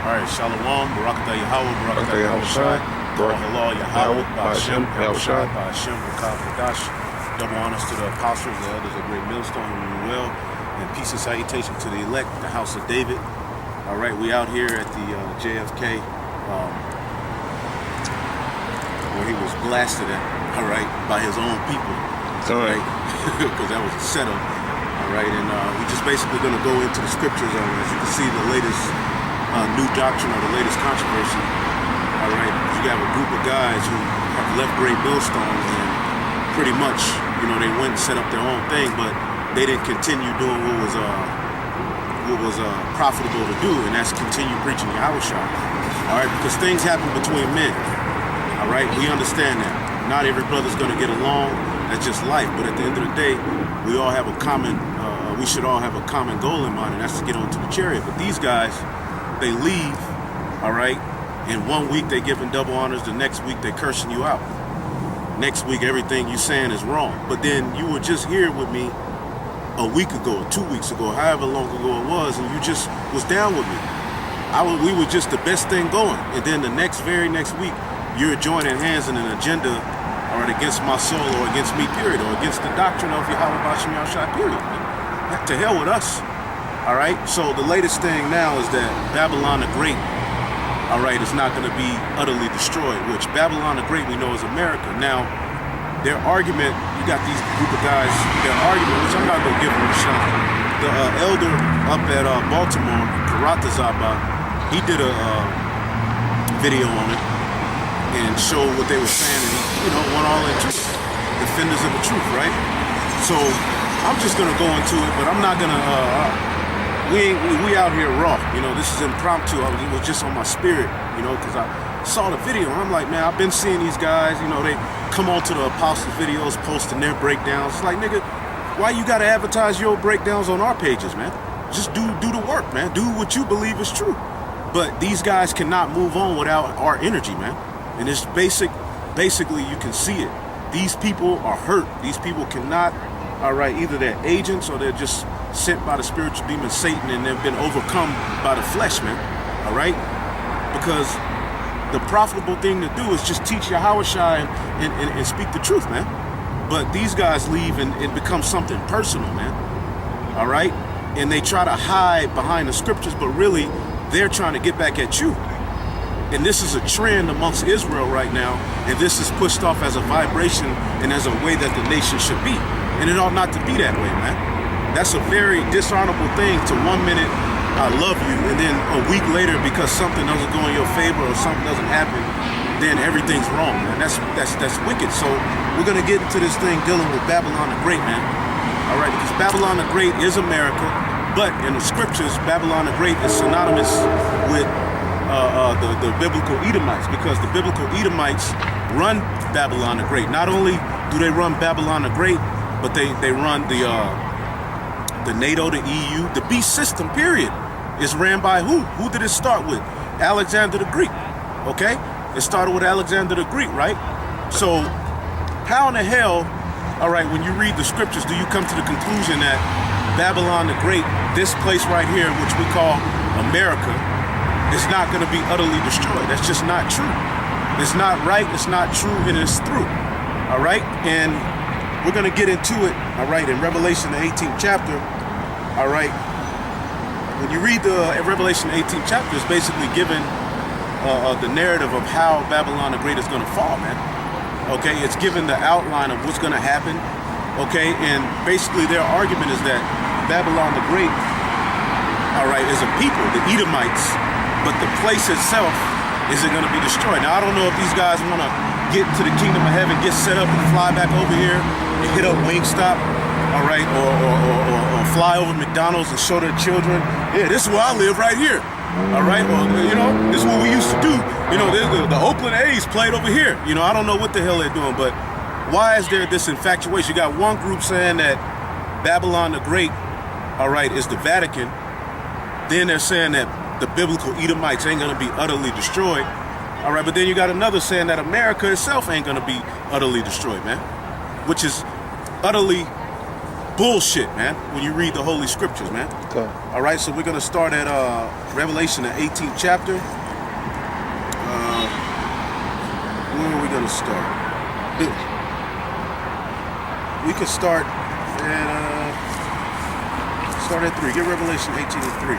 All right, Shalom, Barakatah Yahweh, Barakatah Yahushai, Halal Yahweh, Ba'ashem, Yahushai, Ba'ashem, B'kav Kadash. Double honors to the apostles, the elders of Great Millstone, who well, and peace and salutation to the elect, the house of David. All right, we out here at the JFK, where he was blasted at, all right, by his own people, all right, because that was a setup, all right, and we're just basically going to go into the scriptures on, as you can see, the latest new doctrine or the latest controversy. All right, you have a group of guys who have left Great Millstone and pretty much, you know, they went and set up their own thing, but they didn't continue doing what was profitable to do, and that's continue preaching Yahushua. All right, because things happen between men. All right, we understand that. Not every brother's going to get along. That's just life. But at the end of the day, we all have a common. We should all have a common goal in mind, and that's to get onto the chariot. But these guys, they leave, all right, and 1 week they giving double honors, the next week they cursing you out. Next week everything you saying is wrong. But then you were just here with me a week ago, or 2 weeks ago, however long ago it was, and you just was down with me. We were just the best thing going. And then the very next week, you're joining hands in an agenda, all right, against my soul or against me, period, or against the doctrine of Yahweh Ba'ashem Yahushai, period. To hell with us. All right, so the latest thing now is that Babylon the Great, all right, is not going to be utterly destroyed, which Babylon the Great we know is America. Now, their argument, you got these group of guys, their argument, which I'm not going to give them a shot. The elder up at Baltimore, Karata Zaba, he did a video on it and showed what they were saying, and he, you know, went all into it. Defenders of the truth, right? So I'm just going to go into it, but I'm not going to... We out here raw, you know, this is impromptu. It was just on my spirit, you know, because I saw the video and I'm like, man, I've been seeing these guys, you know, they come onto the Apostles videos, posting their breakdowns. It's like, nigga, why you gotta advertise your breakdowns on our pages, man? Just do the work, man. Do what you believe is true. But these guys cannot move on without our energy, man. And it's basically you can see it. These people are hurt. These people cannot, all right, either they're agents or they're just sent by the spiritual demon Satan, and they've been overcome by the flesh, man. All right? Because the profitable thing to do is just teach Yahushua and speak the truth, man. But these guys leave and it becomes something personal, man. All right? And they try to hide behind the scriptures, but really they're trying to get back at you. And this is a trend amongst Israel right now, and this is pushed off as a vibration and as a way that the nation should be. And it ought not to be that way, man. That's a very dishonorable thing to 1 minute, I love you, and then a week later, because something doesn't go in your favor or something doesn't happen, then everything's wrong, man. That's wicked. So we're going to get into this thing dealing with Babylon the Great, man. All right, because Babylon the Great is America, but in the scriptures, Babylon the Great is synonymous with the biblical Edomites, because the biblical Edomites run Babylon the Great. Not only do they run Babylon the Great, but they run the NATO, the EU, the beast system, period, is ran by who? Who did it start with? Alexander the Greek, okay? It started with Alexander the Greek, right? So how in the hell, all right, when you read the scriptures, do you come to the conclusion that Babylon the Great, this place right here, which we call America, is not going to be utterly destroyed? That's just not true. It's not right, it's not true, and it's through, all right? And we're going to get into it, all right, in Revelation, the 18th chapter, all right. When you read the Revelation, the 18th chapter, it's basically given the narrative of how Babylon the Great is going to fall, man. Okay, it's given the outline of what's going to happen, okay, and basically their argument is that Babylon the Great, all right, is a people, the Edomites, but the place itself isn't going to be destroyed. Now, I don't know if these guys want to get to the kingdom of heaven, get set up and fly back over here and hit up Wingstop, all right, or fly over McDonald's and show their children, yeah, this is where I live right here, all right, or, you know, this is what we used to do. You know, the Oakland A's played over here. You know, I don't know what the hell they're doing, but why is there this infatuation? You got one group saying that Babylon the Great, all right, is the Vatican. Then they're saying that the biblical Edomites ain't going to be utterly destroyed. All right, but then you got another saying that America itself ain't going to be utterly destroyed, man, which is utterly bullshit, man, when you read the Holy Scriptures, man. Okay. All right, so we're going to start at Revelation, the 18th chapter. Where are we going to start? We could start at 3. Get Revelation 18 and 3.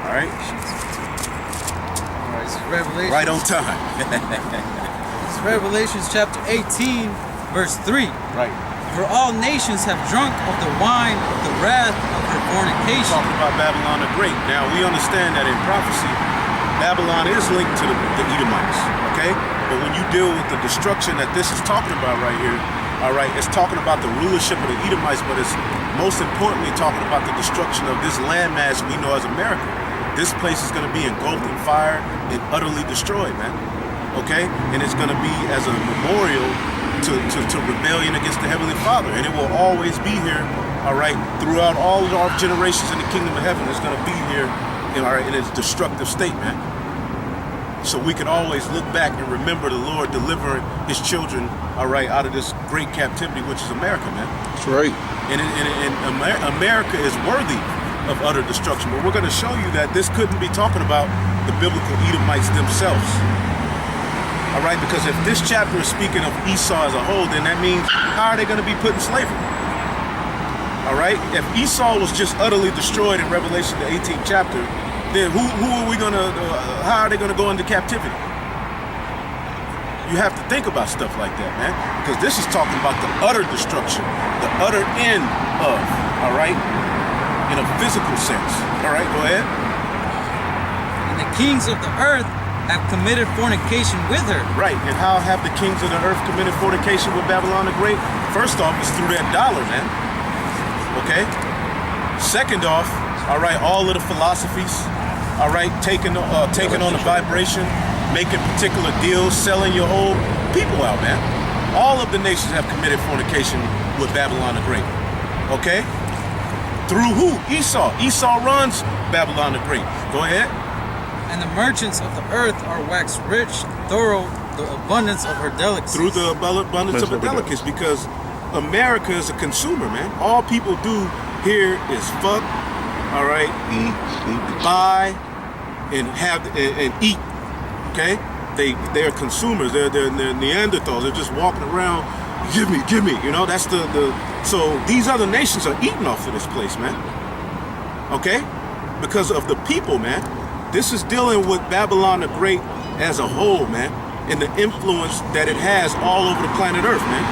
All right? All right, so Revelation. Right on time. It's Revelation chapter 18, verse 3. Right. For all nations have drunk of the wine of the wrath of her fornication. Talking about Babylon the Great. Now, we understand that in prophecy, Babylon is linked to the Edomites, okay? But when you deal with the destruction that this is talking about right here, all right, it's talking about the rulership of the Edomites, but it's most importantly talking about the destruction of this landmass we know as America. This place is going to be engulfed in fire and utterly destroyed, man, okay? And it's going to be as a memorial to rebellion against the Heavenly Father, and it will always be here, all right, throughout all of our generations in the kingdom of heaven. It's going to be here, all right, in its destructive state, man. So we can always look back and remember the Lord delivering his children, all right, out of this great captivity, which is America, man. That's right. And America is worthy of utter destruction. But we're going to show you that this couldn't be talking about the biblical Edomites themselves. All right, because if this chapter is speaking of Esau as a whole, then that means how are they going to be put in slavery? All right, if Esau was just utterly destroyed in Revelation, the 18th chapter, then who are we gonna, how are they gonna go into captivity? You have to think about stuff like that, man, because this is talking about the utter destruction, the utter end of, all right, in a physical sense. All right, go ahead. And the kings of the earth have committed fornication with her. Right, and how have the kings of the earth committed fornication with Babylon the Great? First off, it's through that dollar, man. Okay? Second off, all right, all of the philosophies, all right, taking on the vibration, making particular deals, selling your whole people out, man. All of the nations have committed fornication with Babylon the Great. Okay? Through who? Esau. Esau runs Babylon the Great. Go ahead. And the merchants of the earth are waxed rich through the abundance of her delicacies. Through the abundance of her delicacies, because America is a consumer, man. All people do here is fuck, all right, eat, buy, and have and eat. Okay, they are consumers. They're Neanderthals. They're just walking around. Give me. You know, that's the. So these other nations are eating off of this place, man. Okay, because of the people, man. This is dealing with Babylon the Great as a whole, man, and the influence that it has all over the planet Earth, man.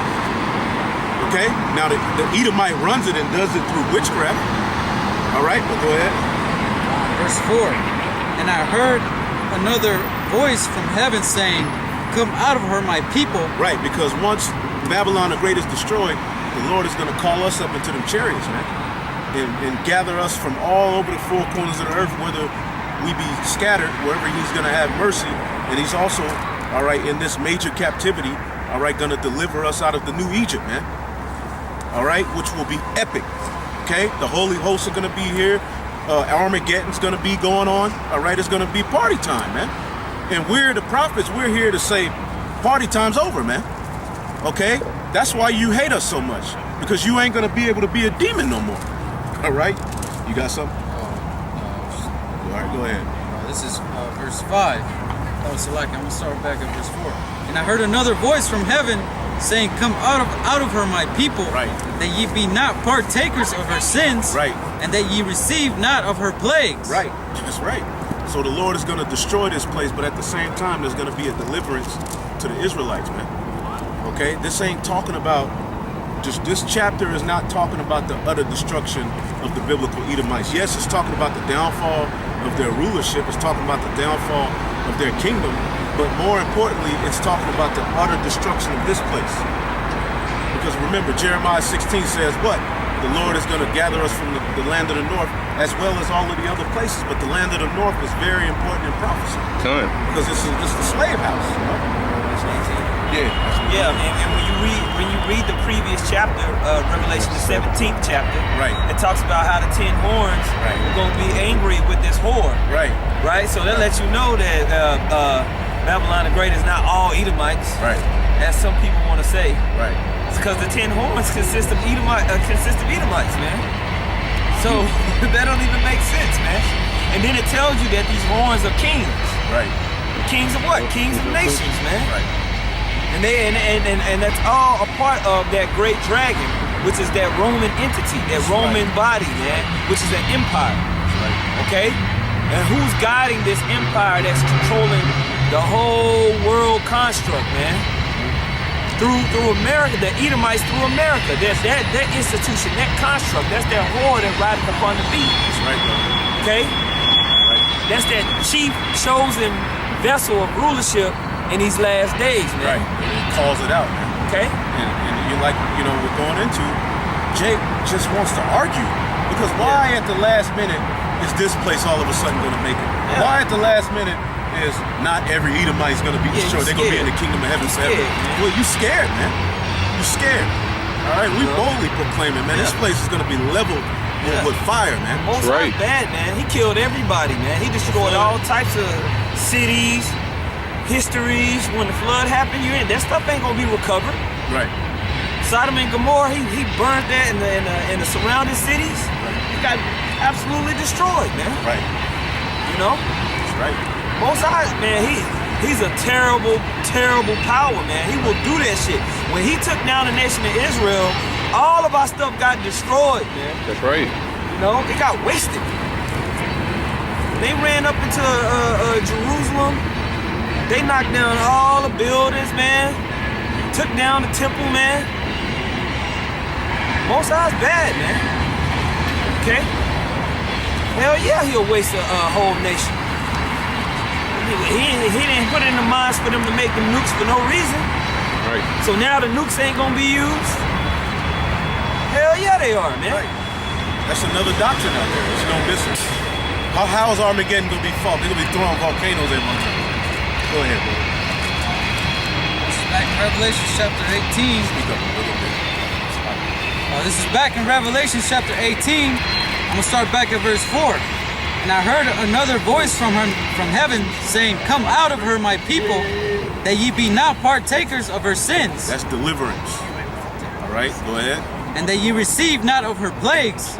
Okay, now the Edomite runs it and does it through witchcraft. All right, but go ahead. Verse 4. And I heard another voice from heaven saying, come out of her, my people. Right, because once Babylon the Great is destroyed, the Lord is going to call us up into them chariots, man, and gather us from all over the four corners of the earth, whether we be scattered, wherever he's going to have mercy. And he's also, all right, in this major captivity, all right, going to deliver us out of the new Egypt, man. All right, which will be epic. Okay, the holy hosts are going to be here. Armageddon's going to be going on. All right, it's going to be party time, man. And we're the prophets. We're here to say party time's over, man. Okay, that's why you hate us so much, because you ain't going to be able to be a demon no more. All right, you got something? All right, go ahead. This is verse 5. Oh, so like I'm going to start back at verse 4. And I heard another voice from heaven saying, come out of her, my people, right, that ye be not partakers of her sins, right, and that ye receive not of her plagues. Right, that's right. So the Lord is going to destroy this place, but at the same time, there's going to be a deliverance to the Israelites, man. Okay, this ain't talking about, just this chapter is not talking about the utter destruction of the biblical Edomites. Yes, it's talking about the downfall of their rulership. It's talking about the downfall of their kingdom. But more importantly, it's talking about the utter destruction of this place. Because remember, Jeremiah 16 says what? The Lord is going to gather us from the land of the north, as well as all of the other places. But the land of the north is very important in prophecy. Because it's the slave house. You know? Yeah, and when you read the previous chapter, Revelation the 17th chapter, right, it talks about how the 10 horns right, are going to be angry with this whore. Right. Right. So that lets you know that Babylon the Great is not all Edomites, right, as some people want to say. Right. because the 10 horns consist of Edomites, man. So that don't even make sense, man. And then it tells you that these horns are kings. Right. Kings of what? Kings of nations, man. Right. And that's all a part of that great dragon, which is that Roman entity, that Roman body, man, which is an empire. Right. Okay? And who's guiding this empire that's controlling the whole world construct, man? Through America, the Edomites through America. That institution, that construct, that's that whore that rideth upon the beast. That's right, brother. Okay? Right. That's that chief chosen vessel of rulership in these last days, man. Right. And it calls it out, man. Okay? And you like, we're going into, Jake just wants to argue. Because why at the last minute is this place all of a sudden going to make it? Yeah. Why at the last minute is not every Edomite is going to be destroyed? They're going to be in the kingdom of heaven forever. Well, you scared, man. You scared. All right? We boldly proclaiming, man. This place is going to be leveled with fire, man. Most right. Bad, man. He killed everybody, man. He destroyed all types of cities, histories. When the flood happened, that stuff ain't going to be recovered. Right. Sodom and Gomorrah, he burned that in the surrounding cities. Right. He got absolutely destroyed, man. Right. That's right. Most High, man, he's a terrible, terrible power, man. He will do that shit. When he took down the nation of Israel, all of our stuff got destroyed, man. That's right. It got wasted. They ran up into Jerusalem. They knocked down all the buildings, man. Took down the temple, man. Most High's bad, man. Okay? Hell yeah, he'll waste a whole nation. He didn't put it in the minds for them to make the nukes for no reason. Right. So now the nukes ain't gonna be used. Hell yeah, they are, man. Right. That's another doctrine out there. There's no missing. How is Armageddon gonna be fought? They're gonna be throwing volcanoes at one time. Go ahead, bro. This is back in Revelation chapter 18. Speak up a little bit. This is back in Revelation chapter 18. I'm gonna start back at verse 4. And I heard another voice from heaven saying, "Come out of her, my people, that ye be not partakers of her sins." That's deliverance. All right, go ahead. "And that ye receive not of her plagues,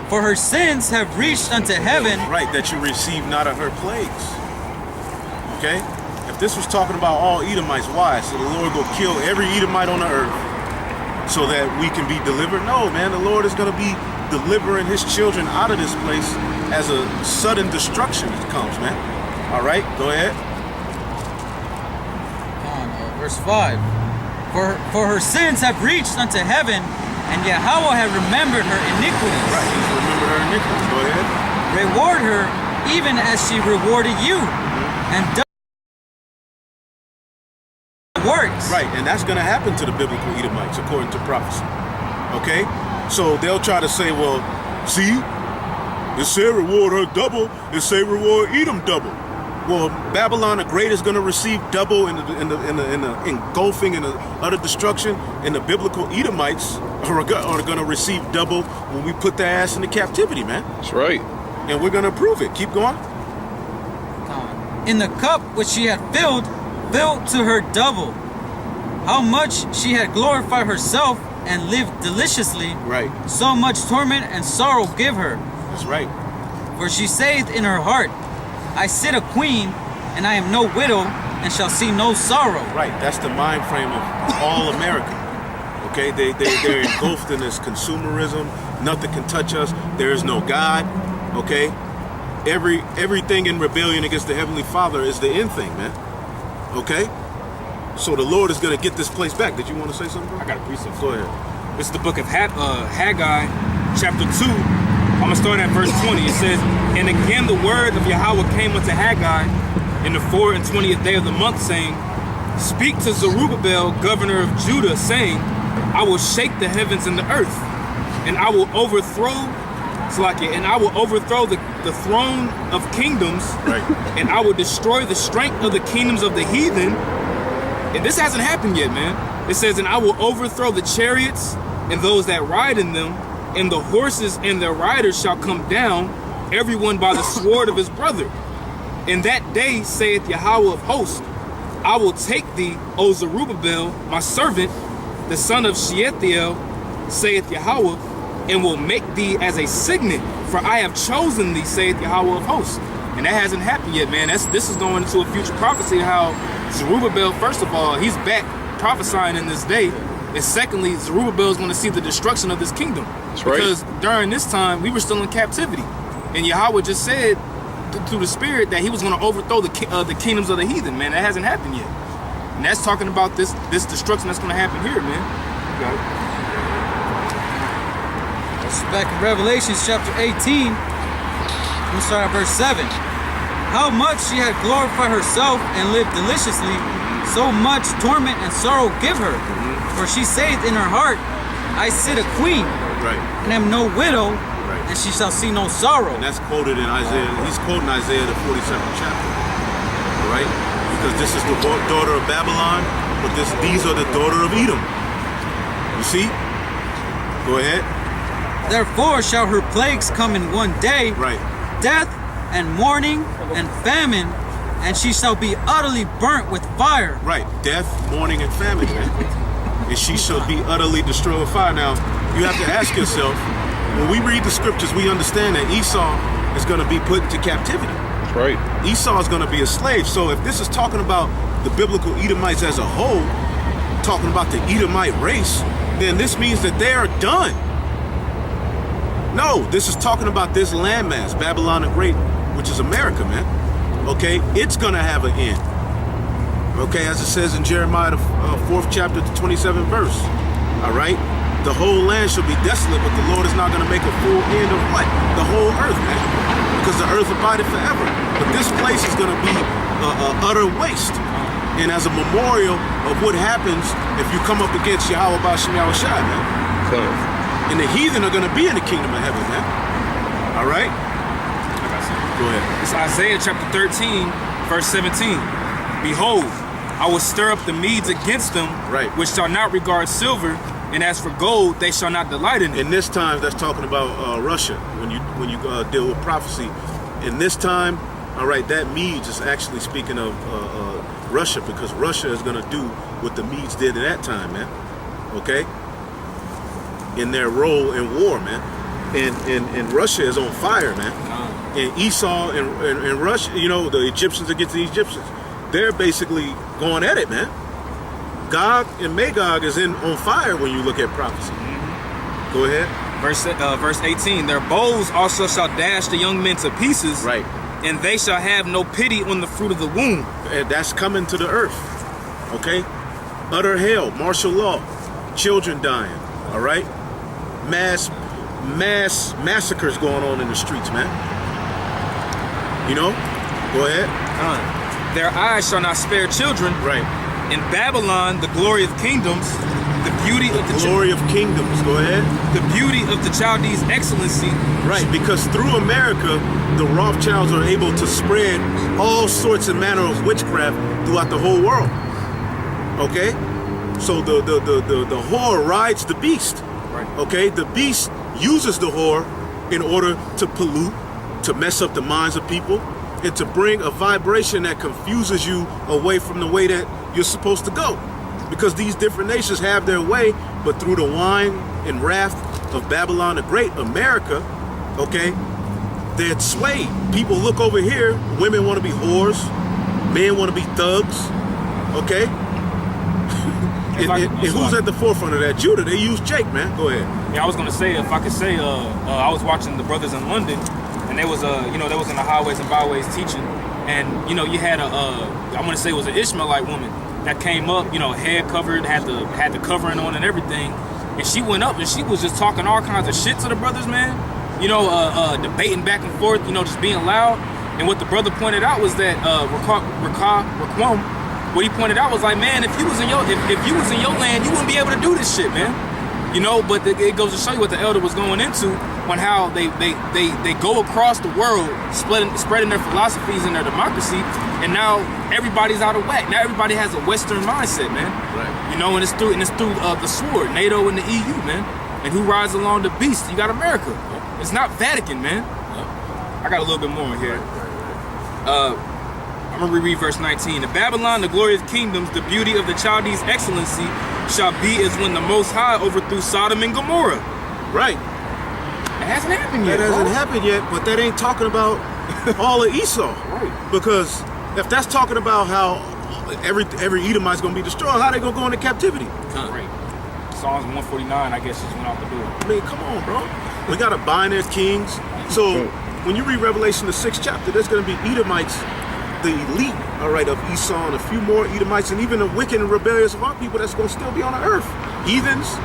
for her sins have reached unto heaven." Right, that you receive not of her plagues. Okay? If this was talking about all Edomites, why? So the Lord will kill every Edomite on the earth so that we can be delivered? No, man, the Lord is going to be delivering his children out of this place as a sudden destruction comes, man. All right, go ahead. Verse 5. For her sins have reached unto heaven, and Yahweh have remembered her iniquities. Right, he's remembered her iniquities. Go ahead. Reward her even as she rewarded you, and done works. Right, and that's going to happen to the biblical Edomites according to prophecy. Okay? So they'll try to say, well, see, it said reward her double, it say reward Edom double. Well, Babylon the Great is going to receive double in the engulfing and the utter destruction, and the biblical Edomites are going to receive double when we put their ass into captivity, man. That's right. And we're going to prove it. Keep going. In the cup which she had filled to her double. How much she had glorified herself and lived deliciously, right? So much torment and sorrow give her. That's right. For she saith in her heart, I sit a queen, and I am no widow, and shall see no sorrow. Right. That's the mind frame of all America. Okay, they're engulfed in this consumerism. Nothing can touch us. There is no God. Okay, everything in rebellion against the Heavenly Father is the end thing, man. Okay. So the Lord is going to get this place back. Did you want to say something, bro? I got a precept. Go ahead. It's the book of Haggai, chapter 2. I'm going to start at verse 20. It says, And again the word of Yahweh came unto Haggai in the 24th day of the month, saying, Speak to Zerubbabel, governor of Judah, saying, I will shake the heavens and the earth, and I will overthrow the throne of kingdoms, right, and I will destroy the strength of the kingdoms of the heathen. And this hasn't happened yet, man. It says, and I will overthrow the chariots and those that ride in them, and the horses and their riders shall come down, everyone by the sword of his brother. In that day, saith Yahweh of hosts, I will take thee, O Zerubbabel, my servant, the son of Shealtiel, saith Yahweh, and will make thee as a signet, for I have chosen thee, saith Yahweh of hosts. And that hasn't happened yet, man. This is going into a future prophecy, how Zerubbabel, first of all, he's back prophesying in this day. And secondly, Zerubbabel is going to see the destruction of this kingdom. That's right. Because during this time, we were still in captivity. And Yahweh just said through the Spirit that he was going to overthrow the kingdoms of the heathen, man. That hasn't happened yet. And that's talking about this destruction that's going to happen here, man. Got it. This is back in Revelation chapter 18. We'll start at verse 7. How much she had glorified herself and lived deliciously, so much torment and sorrow give her. For she saith in her heart, I sit a queen, Right. and am no widow, Right. and she shall see no sorrow. And that's quoted in Isaiah. He's quoting Isaiah, the 42nd chapter. All right? Because this is the daughter of Babylon, but these are the daughter of Edom. You see? Go ahead. Therefore shall her plagues come in one day, Right. death and mourning and famine, and she shall be utterly burnt with fire. Right. Death, mourning, and famine, man. And she shall be utterly destroyed with fire. Now, you have to ask yourself, when we read the scriptures, we understand that Esau is going to be put into captivity. That's right. Esau is going to be a slave. So if this is talking about the biblical Edomites as a whole, talking about the Edomite race, then this means that they are done. No, this is talking about this landmass, Babylon the Great, which is America, man. Okay, it's going to have an end. Okay, as it says in Jeremiah, the 4th chapter, the 27th verse. All right? The whole land shall be desolate, but the Lord is not going to make a full end of what? The whole earth, man. Because the earth abideth forever. But this place is going to be utter waste. And as a memorial of what happens if you come up against Yahweh Ba'Shem Yahweh Shai, man. So, And the heathen are going to be in the kingdom of heaven, man. All right? Go ahead. It's Isaiah chapter 13, verse 17. Behold, I will stir up the Medes against them, Right. which shall not regard silver, and as for gold, they shall not delight in it. In this time, that's talking about Russia, when you deal with prophecy. In this time, all right, that Medes is actually speaking of Russia, because Russia is going to do what the Medes did at that time, man. Okay? In their role in war, man. And Russia is on fire, man. And Esau and Russia, you know, the Egyptians against the Egyptians, they're basically going at it, man. Gog and Magog is on fire when you look at prophecy. Go ahead. Verse 18. Their bows also shall dash the young men to pieces, Right. and they shall have no pity on the fruit of the womb. And that's coming to the earth. Okay? Utter hell, martial law, children dying. All right? Mass massacres going on in the streets, man. You know? Go ahead. Their eyes shall not spare children. Right. In Babylon, the glory of kingdoms, the beauty of the Glory of kingdoms. Go ahead. the beauty of the Chaldees' excellency. Right, because through America, the Rothschilds are able to spread all sorts and manner of witchcraft throughout the whole world. Okay? So the whore rides the beast. Right. Okay? The beast uses the whore in order to pollute, to mess up the minds of people, and to bring a vibration that confuses you away from the way that you're supposed to go. Because these different nations have their way, but through the wine and wrath of Babylon the Great, America, okay, they're swayed. People look over here, women want to be whores, men want to be thugs, okay? And who's at the forefront of that? Judah. They use Jake, man. Go ahead. Yeah, I was gonna say, if I could say, I was watching the brothers in London, and they was they was in the highways and byways teaching, and you had I want to say it was an Ishmaelite woman that came up, head covered, had the covering on and everything, and she went up and she was just talking all kinds of shit to the brothers, man. Debating back and forth, just being loud. And what the brother pointed out was that Raquam, what he pointed out was like, man, if you was in your land, you wouldn't be able to do this shit, man. But it goes to show you what the elder was going into on how they go across the world spreading their philosophies and their democracy, and now everybody's out of whack. Now everybody has a Western mindset, man. Right. And it's through the sword, NATO and the EU, man. And who rides along the beast? You got America. It's not Vatican, man. I got a little bit more in here. I'm gonna reread verse 19. In Babylon, the glory of kingdoms, the beauty of the Chaldees' excellency, shall be as when the Most High overthrew Sodom and Gomorrah. Right. It hasn't happened yet. That hasn't happened yet, but that ain't talking about all of Esau. Right. Because if that's talking about how every Edomite's gonna be destroyed, how they gonna go into captivity? Right. Psalms 149, I guess, just went out the door. I mean, come on, bro. We gotta bind their kings. So when you read Revelation, the 6th chapter, there's gonna be Edomites, the elite, all right, of Esau, and a few more Edomites, and even the wicked and rebellious of our people that's gonna still be on the earth. Heathens.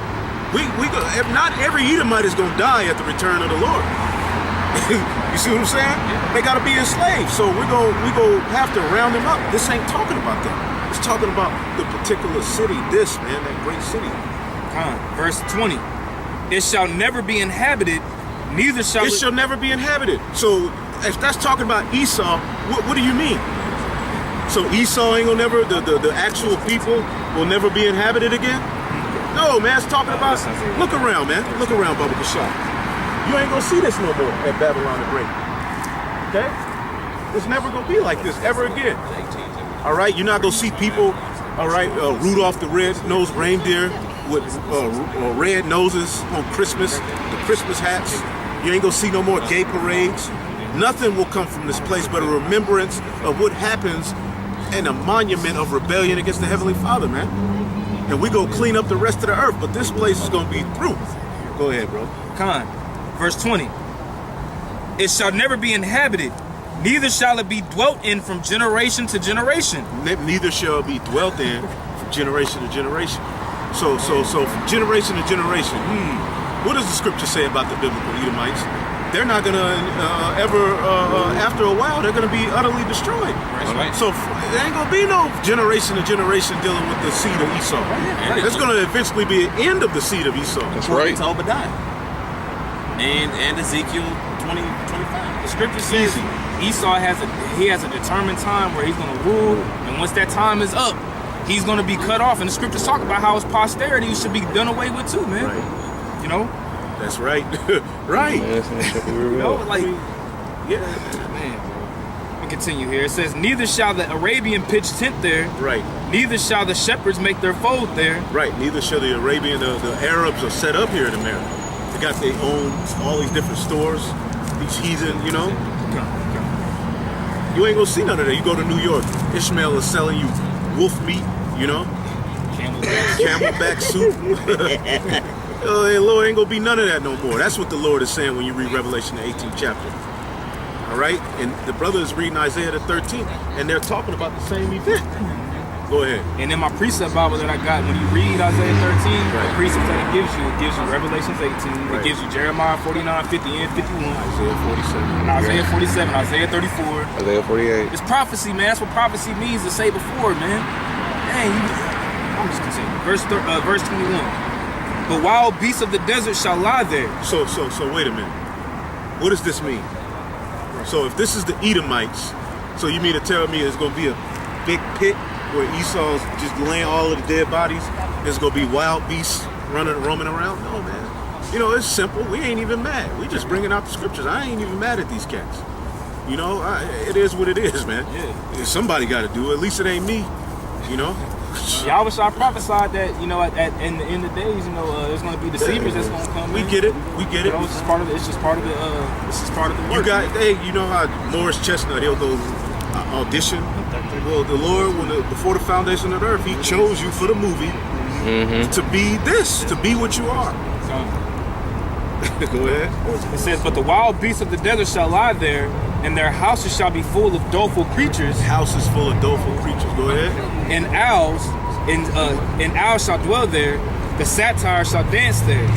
Not every Edomite is gonna die at the return of the Lord. You see what I'm saying? They gotta be enslaved. So we go have to round them up. This ain't talking about that. It's talking about the particular city. This, man, that great city. Verse 20. It shall never be inhabited, neither shall It shall never be inhabited. So if that's talking about Esau, what do you mean? So Esau ain't gonna never, the actual people will never be inhabited again? No, man, it's talking about, look around, man. Look around, Baba Kashaf. You ain't gonna see this no more at Babylon the Great. Okay? It's never gonna be like this ever again. All right? You're not gonna see people, all right, Rudolph the red-nosed reindeer with red noses on Christmas, the Christmas hats. You ain't gonna see no more gay parades. Nothing will come from this place but a remembrance of what happens and a monument of rebellion against the Heavenly Father, man. And we go clean up the rest of the earth, but this place is gonna be through. Go ahead, bro. Verse 20. It shall never be inhabited, neither shall it be dwelt in from generation to generation. Neither shall it be dwelt in from generation to generation. So from generation to generation, what does the scripture say about the biblical Edomites? They're not gonna ever, after a while, they're gonna be utterly destroyed. Right. So there ain't gonna be no generation to generation dealing with the seed of Esau. There's gonna eventually be an end of the seed of Esau. That's right. It's Obadiah. And Ezekiel 20:25. The scripture says Esau has a determined time where he's going to rule, and once that time is up, he's going to be cut off. And the scriptures talk about how his posterity should be done away with too, man. Right. You know? That's right. Right. You know, like, Yeah. man. Let me continue here. It says, neither shall the Arabian pitch tent there, Right. neither shall the shepherds make their fold there. Right. Neither shall the Arabian, the Arabs are set up here in America. They got their own, all these different stores, these heathen, you know. You ain't gonna see none of that. You go to New York, Ishmael is selling you wolf meat, you know, camelback soup. The Lord ain't gonna be none of that no more. That's what the Lord is saying when you read Revelation the 18th chapter. All right, and the brother is reading Isaiah the 13th, and they're talking about the same event. Go ahead. And in my precept Bible that I got, when you read Isaiah 13, Right. the precept that it gives you Revelations 18, Right. it gives you Jeremiah 49, 50, and 51, Isaiah 47. and Isaiah 47, Isaiah 34. Isaiah 48. It's prophecy, man. That's what prophecy means to say before, man. Dang, I'm just continuing. Verse 21. The wild beasts of the desert shall lie there. So wait a minute. What does this mean? So if this is the Edomites, so you mean to tell me it's gonna be a big pit where Esau's just laying all of the dead bodies? There's gonna be wild beasts roaming around? No, man. You know, it's simple. We ain't even mad. We just bringing out the scriptures. I ain't even mad at these cats. You know, it is what it is, man. Yeah. Somebody got to do it. At least it ain't me. You know. Yahweh prophesied that, you know, in the end of days, you know, there's going to be deceivers that's going to come. We get it. We get it. You know, it's just part of the. It's just part of the. This is part of the work. You got, hey, you know how Morris Chestnut, he'll go audition. Well, the Lord, before the foundation of the earth, He chose you for the movie to be this, to be what you are. Go ahead. It says, but the wild beasts of the desert shall lie there, and their houses shall be full of doleful creatures. House is full of doleful creatures. Go ahead. And owls, and owls shall dwell there. The satyrs shall dance there.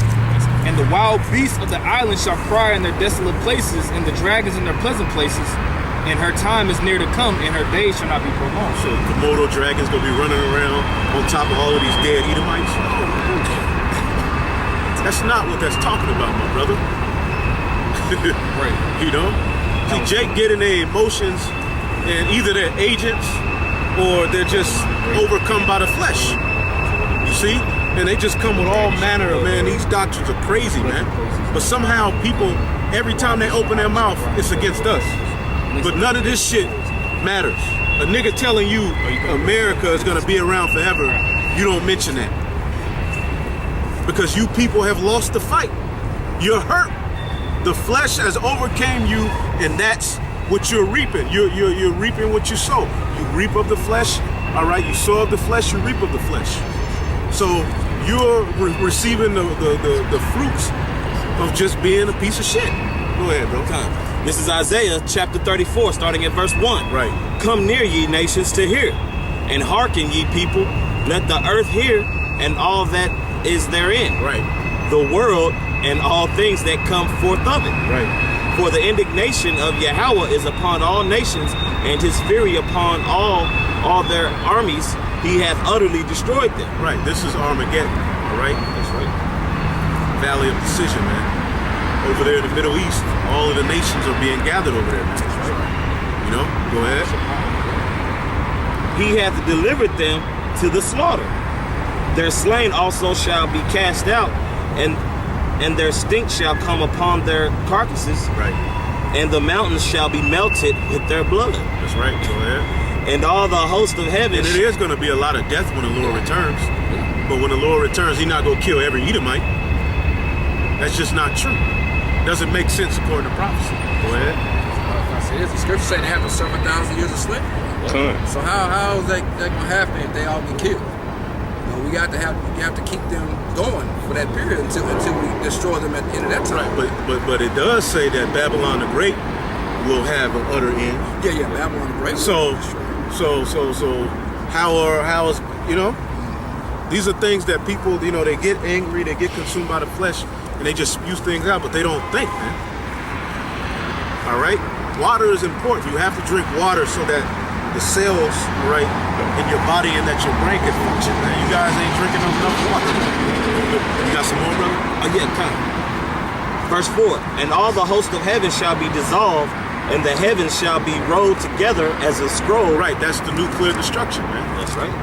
And the wild beasts of the island shall cry in their desolate places, and the dragons in their pleasant places. And her time is near to come, and her days shall not be prolonged. So Komodo dragons gonna be running around on top of all of these dead Edomites? That's not what that's talking about, my brother. Right. You know? See, Jake getting their emotions, and either they're agents or they're just overcome by the flesh. You see? And they just come with all manner of, man, these doctrines are crazy, man. But somehow people, every time they open their mouth, it's against us. But none of this shit matters. A nigga telling you America is gonna be around forever, you don't mention that. because you people have lost the fight. You're hurt. The flesh has overcame you, and that's what you're reaping. You're reaping what you sow. You reap of the flesh, all right? You sow of the flesh, you reap of the flesh. So you're receiving the fruits of just being a piece of shit. Go ahead, bro. This is Isaiah chapter 34, starting at verse 1. Right. Come near, ye nations, to hear, and hearken, ye people. Let the earth hear, and all that is therein. Right. The world, and all things that come forth of it. Right. For the indignation of Yahweh is upon all nations, and his fury upon all their armies. He hath utterly destroyed them. Right. This is Armageddon. All right. That's right. Valley of decision, man. Over there in the Middle East, all of the nations are being gathered over there, man. You know? Go ahead. He hath delivered them to the slaughter. Their slain also shall be cast out, and their stink shall come upon their carcasses. Right. And the mountains shall be melted with their blood. That's right. Go ahead. And all the host of heaven. And it is going to be a lot of death when the Lord returns. But when the Lord returns, he's not going to kill every Edomite. That's just not true. Doesn't make sense according to prophecy. Go ahead. The scripture say they have to serve 1,000 years of slavery. So how is that going to happen if they all get killed? You know, we have to keep them going for that period until we destroy them at the end of that time. Right, but it does say that Babylon the Great will have an utter end. Yeah, Babylon the Great. So how is, you know, these are things that people, you know, they get angry, they get consumed by the flesh, and they just spew things out, but they don't think, man. All right? Water is important. You have to drink water so that the cells, right, in your body and that your brain can function, man. You guys ain't drinking enough water. You got some more, brother? Oh, yeah, come. Verse 4. And all the host of heaven shall be dissolved, and the heavens shall be rolled together as a scroll. Right, that's the nuclear destruction, man. That's right.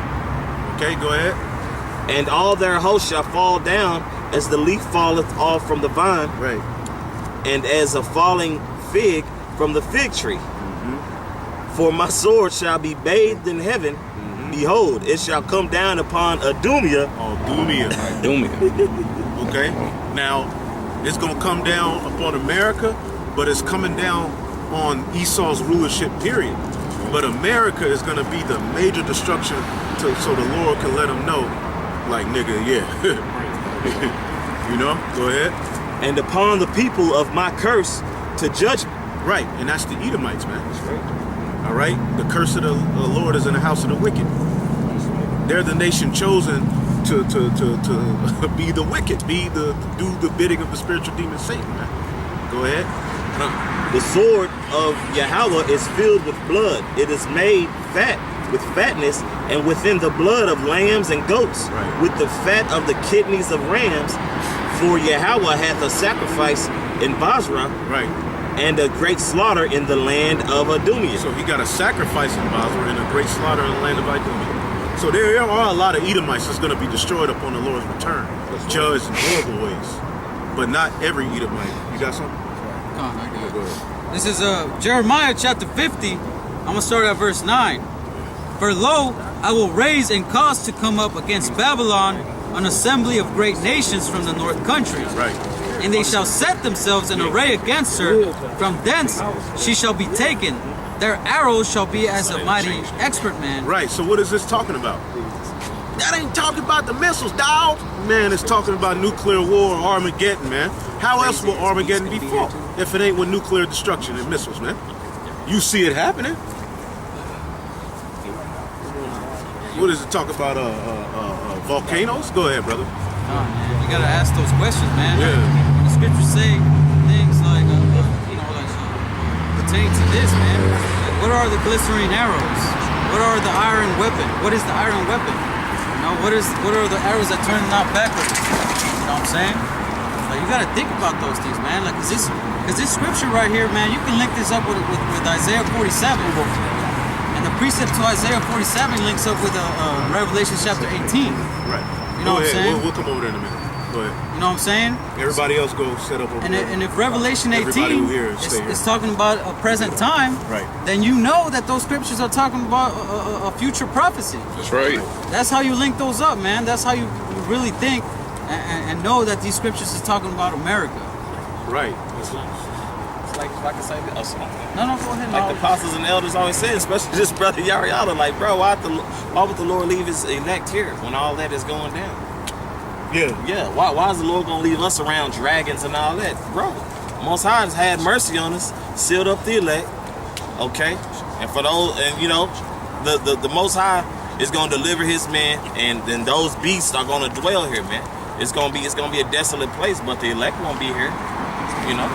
Okay, go ahead. And all their hosts shall fall down as the leaf falleth off from the vine. Right. And as a falling fig from the fig tree. For my sword shall be bathed in heaven. Behold, it shall come down upon Adumia. Oh, Dumia. Okay. Now, it's going to come down upon America, but it's coming down on Esau's rulership, period. But America is going to be the major destruction so the Lord can let them know, like, nigga, yeah. You know? Go ahead. And upon the people of my curse to judgment. Right, and that's the Edomites, man. That's right. All right? The curse of the Lord is in the house of the wicked. They're the nation chosen to be the wicked, do the bidding of the spiritual demon Satan, man. Go ahead. The sword of Yahweh is filled with blood. It is made fat with fatness, and within the blood of lambs and goats, right, with the fat of the kidneys of rams. For Yahweh hath a sacrifice in Basra, right, and a great slaughter in the land of Adumia. So he got a sacrifice in Basra and a great slaughter in the land of Idumea. So there are a lot of Edomites that's going to be destroyed upon the Lord's return, judged in horrible ways. But not every Edomite. You got something? Go ahead. This is Jeremiah chapter 50. I'm going to start at verse 9. For lo, I will raise and cause to come up against Babylon an assembly of great nations from the north countries. Right. And they shall set themselves in array against her. From thence she shall be taken. Their arrows shall be as a mighty expert man. Right, so what is this talking about? That ain't talking about the missiles, dog. Man, it's talking about nuclear war or Armageddon, man. How else will Armageddon be fought if it ain't with nuclear destruction and missiles, man? You see it happening. What does it talk about, volcanoes? Go ahead, brother. Oh, man, you gotta ask those questions, man. Yeah. When the scriptures say things like, pertain to this, man. Like, what are the glittering arrows? What are the iron weapon? What is the iron weapon? You know, what are the arrows that turn not backwards? You know what I'm saying? Like, you gotta think about those things, man. Like, cause this scripture right here, man, you can link this up with Isaiah 47. And the precept to Isaiah 47 links up with Revelation chapter 18. Right. You know what I'm saying? We'll come over there in a minute. Go ahead. You know what I'm saying? Everybody else go set up over there. And if Revelation 18 is talking about a present time, right, then you know that those scriptures are talking about a future prophecy. That's right. That's how you link those up, man. That's how you really think and know that these scriptures is talking about America. Right. It's like, if I can say this. No, go ahead. Like the apostles and elders always said, especially this brother Yariana, like, bro, why would the Lord leave his elect here when all that is going down? Yeah. Why is the Lord gonna leave us around dragons and all that, bro? Most High has had mercy on us, sealed up the elect, okay? And for those, and you know, the Most High is gonna deliver His men, and then those beasts are gonna dwell here, man. It's gonna be a desolate place, but the elect won't be here, you know.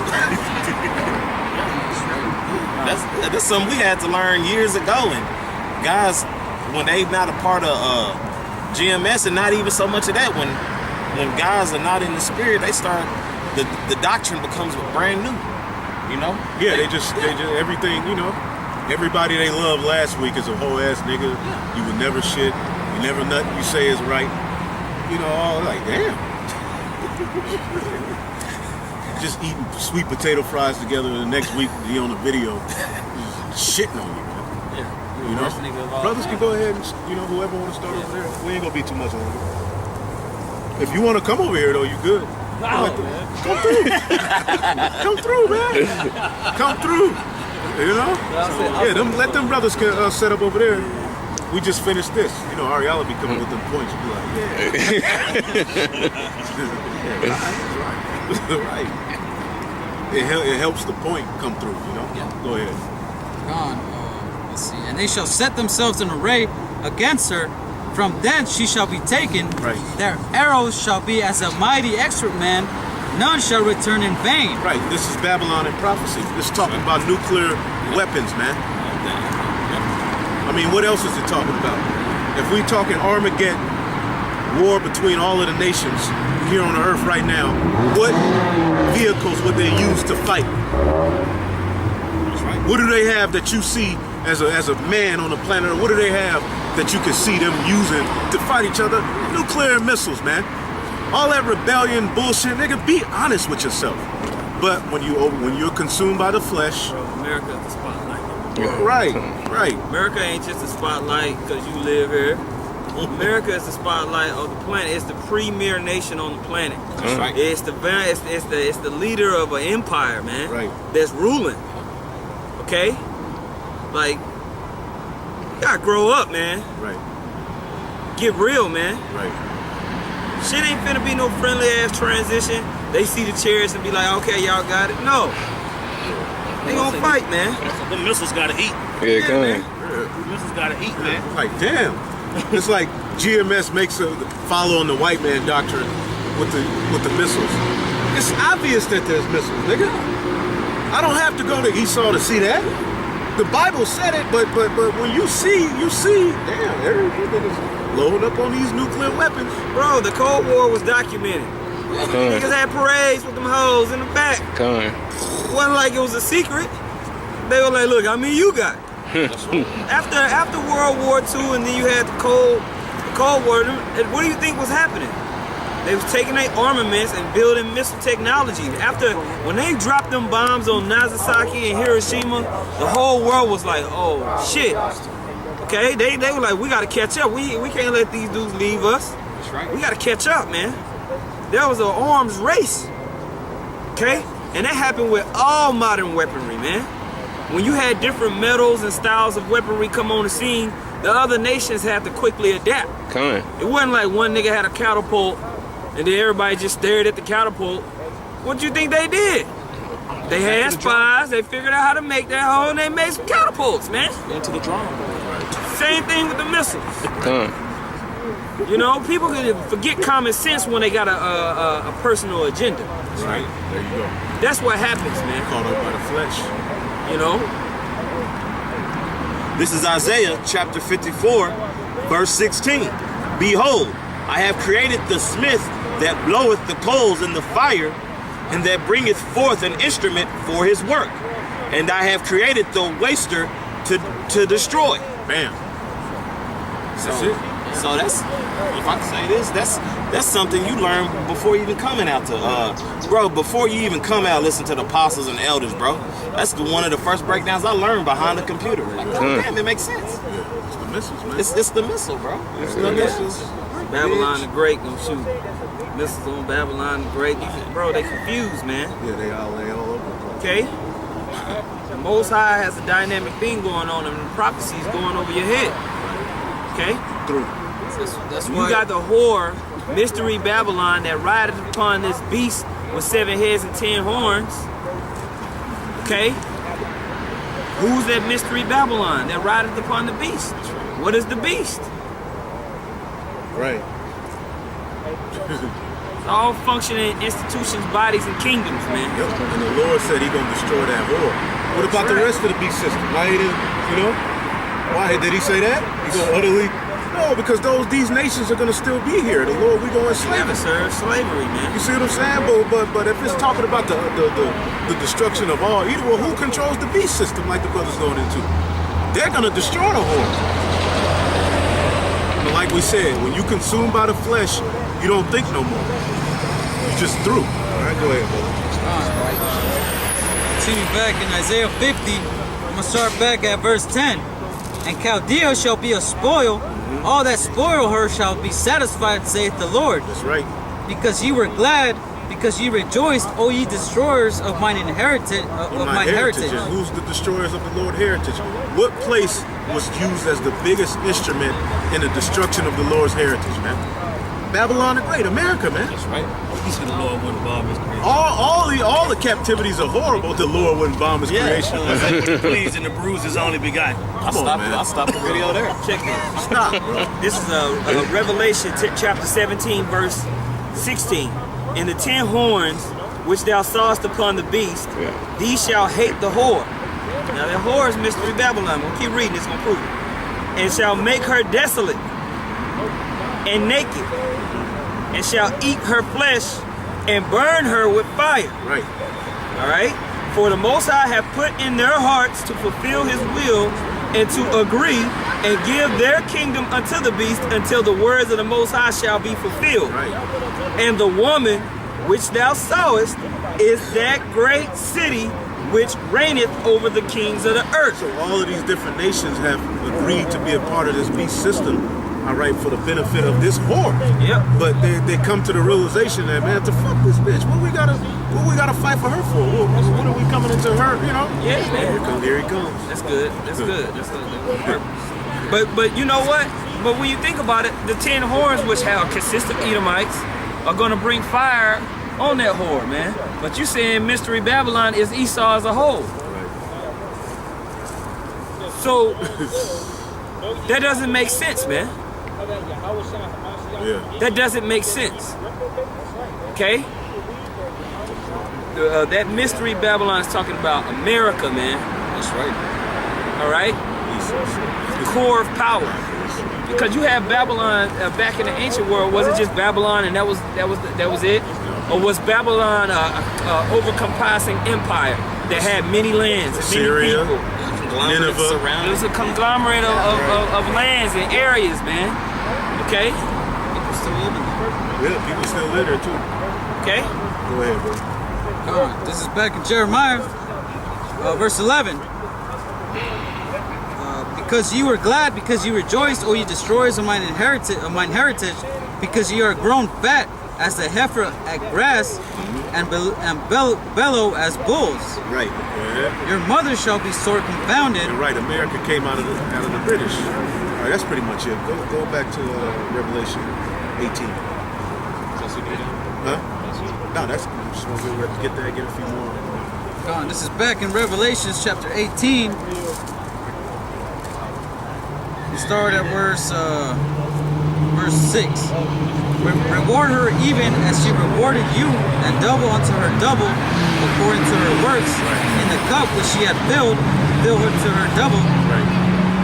That's something we had to learn years ago, and guys, when they not a part of GMS, and not even so much of that, when guys are not in the spirit, they start the doctrine becomes brand new, you know. Yeah, they just everything, you know. Everybody they loved last week is a whole ass nigga. You would never shit. You never nothing you say is right. You know, all like damn. Just eating sweet potato fries together, and the next week be on a video shitting on you, man. Yeah. You know, brothers can go ahead and, you know, whoever want to start over there. We ain't gonna be too much longer. If you want to come over here though, you good. Come through. Come through, man. Come through. You know? Yeah, let them brothers set up over there. We just finished this. You know, Ariella be coming with them points. You be like, yeah. Right. It helps the point come through, you know? Yeah. Go ahead. Let's see. And they shall set themselves in array against her. From thence she shall be taken. Right. Their arrows shall be as a mighty expert man. None shall return in vain. Right. This is Babylon in prophecy. This is talking about nuclear weapons, man. I mean, what else is it talking about? If we talking Armageddon, war between all of the nations here on the earth right now, what vehicles would they use to fight? That's right. What do they have that you see as a man on the planet? Or what do they have that you can see them using to fight each other? Nuclear missiles, man. All that rebellion bullshit, nigga, be honest with yourself. But when you're consumed by the flesh, America is the spotlight. right. America ain't just a spotlight because you live here. America is the spotlight of the planet. It's the premier nation on the planet. That's right. It's the leader of an empire, man. Right. That's ruling. Okay? Like, you gotta grow up, man. Right. Get real, man. Right. Shit ain't finna be no friendly ass transition. They see the chairs and be like, okay, y'all got it. No. They gonna fight, man. The missiles gotta eat. Yeah, man. The missiles gotta eat, man. Like, damn. It's like GMS makes a follow on the white man doctrine with the missiles. It's obvious that there's missiles, nigga. I don't have to go to Esau to see that. The Bible said it, but when you see, damn, everything is loading up on these nuclear weapons. Bro, the Cold War was documented. Niggas had parades with them hoes in the back. It wasn't like it was a secret. They were like, look, how many you got? After World War II, and then you had the Cold War, what do you think was happening? They was taking their armaments and building missile technology. When they dropped them bombs on Nagasaki and Hiroshima, the whole world was like, oh shit. Okay, they were like, we gotta catch up. We can't let these dudes leave us. That's right. We gotta catch up, man. There was an arms race. Okay? And that happened with all modern weaponry, man. When you had different metals and styles of weaponry come on the scene, the other nations had to quickly adapt. It wasn't like one nigga had a catapult and then everybody just stared at the catapult. What you think they did? They had spies, they figured out how to make that hole, and they made some catapults, man. Into the drum. Same thing with the missiles. You know, people can forget common sense when they got a personal agenda. Right, there you go. That's what happens, man. Caught up by the flesh. You know? This is Isaiah chapter 54, verse 16. Behold, I have created the smith that bloweth the coals in the fire, and that bringeth forth an instrument for his work. And I have created the waster to destroy. Bam. That's it. So that's, if I can say this, that's something you learn before you even coming out to, bro, before you even come out, listen to the apostles and elders, bro. That's one of the first breakdowns I learned behind the computer. Like, damn, it makes sense. It's the missiles, man. It's the missile, bro. It's the missiles. Babylon the Great gonna shoot missiles on Babylon the Great. Bro, they confused, man. Yeah, they all over the place. Okay? The Most High has a dynamic thing going on, and the prophecies going over your head. Okay? Through. That's You why got the whore, Mystery Babylon, that rideth upon this beast with 7 heads and 10 horns. Okay? Who's that Mystery Babylon that rideth upon the beast? What is the beast? Right. It's all functioning institutions, bodies, and kingdoms, man. Yep. And the Lord said He's gonna destroy that whore. What about the rest of the beast system? Why he didn't, you know? Why did He say that? He gonna utterly? No, because these nations are gonna still be here. The Lord, we gonna enslave Never us. serve slavery, man. You see what I'm saying? But if it's talking about the destruction of all evil, well, who controls the beast system like the brother's going into? They're gonna destroy the whore. But like we said, when you consumed by the flesh, you don't think no more. You just through. All right, go ahead, brother. continue back in Isaiah 50. I'm gonna start back at verse 10. And Chaldea shall be a spoil. All that spoil her shall be satisfied, saith the Lord. That's right. Because ye were glad, because ye rejoiced, O ye destroyers of mine inheritance, of mine heritage. And who's the destroyers of the Lord heritage? What place was used as the biggest instrument in the destruction of the Lord's heritage, man? Babylon the Great, America, man. That's right. He said the Lord wouldn't bomb his creation. All the captivities are horrible. The Lord wouldn't bomb His creation. Please, and the bruise is only begotten. I'll stop the video there. Check this. Stop, bro. This is a Revelation chapter 17, verse 16. And the 10 horns which thou sawest upon the beast, these shall hate the whore. Now the whore is Mystery Babylon. We'll keep reading, it's going to prove it. And shall make her desolate and naked, and shall eat her flesh and burn her with fire. Right. All right? For the Most High have put in their hearts to fulfill His will and to agree and give their kingdom unto the beast until the words of the Most High shall be fulfilled. Right. And the woman which thou sawest is that great city which reigneth over the kings of the earth. So all of these different nations have agreed to be a part of this beast system, all right, for the benefit of this whore. Yep. But they come to the realization that, man, to fuck this bitch, what we gotta fight for her for? What are we coming into her, you know? Yeah, man. Here he comes. That's good. That's good. That's good. But you know what? But when you think about it, the 10 horns, which have consist of Edomites, are going to bring fire on that whore, man. But you saying Mystery Babylon is Esau as a whole. So that doesn't make sense, man. Yeah. That doesn't make sense. Okay? That Mystery Babylon is talking about America, man. That's right. All right? The core of power. Because you have Babylon back in the ancient world. Was it just Babylon and that was it? Or was Babylon overcompassing empire that had many lands, Syria, many people? Nineveh. It was a conglomerate of lands and areas, man. Okay? People still living there. Yeah, people still live there too. Okay? Go ahead, bro. This is back in Jeremiah, verse 11. Because you were glad, because you rejoiced, O ye destroyers of mine heritage, because ye are grown fat as the heifer at grass, and bellow as bulls. Right. Go ahead. Your mother shall be sore confounded. And right, America came out of the British. All right, that's pretty much it. Go back to Revelation 18. Huh? No, that's cool. Just want to get there, get a few more. This is back in Revelation chapter 18. We start at verse 6. Reward her even as she rewarded you, and double unto her double, according to her works. In the cup which she had filled, fill her to her double. Right.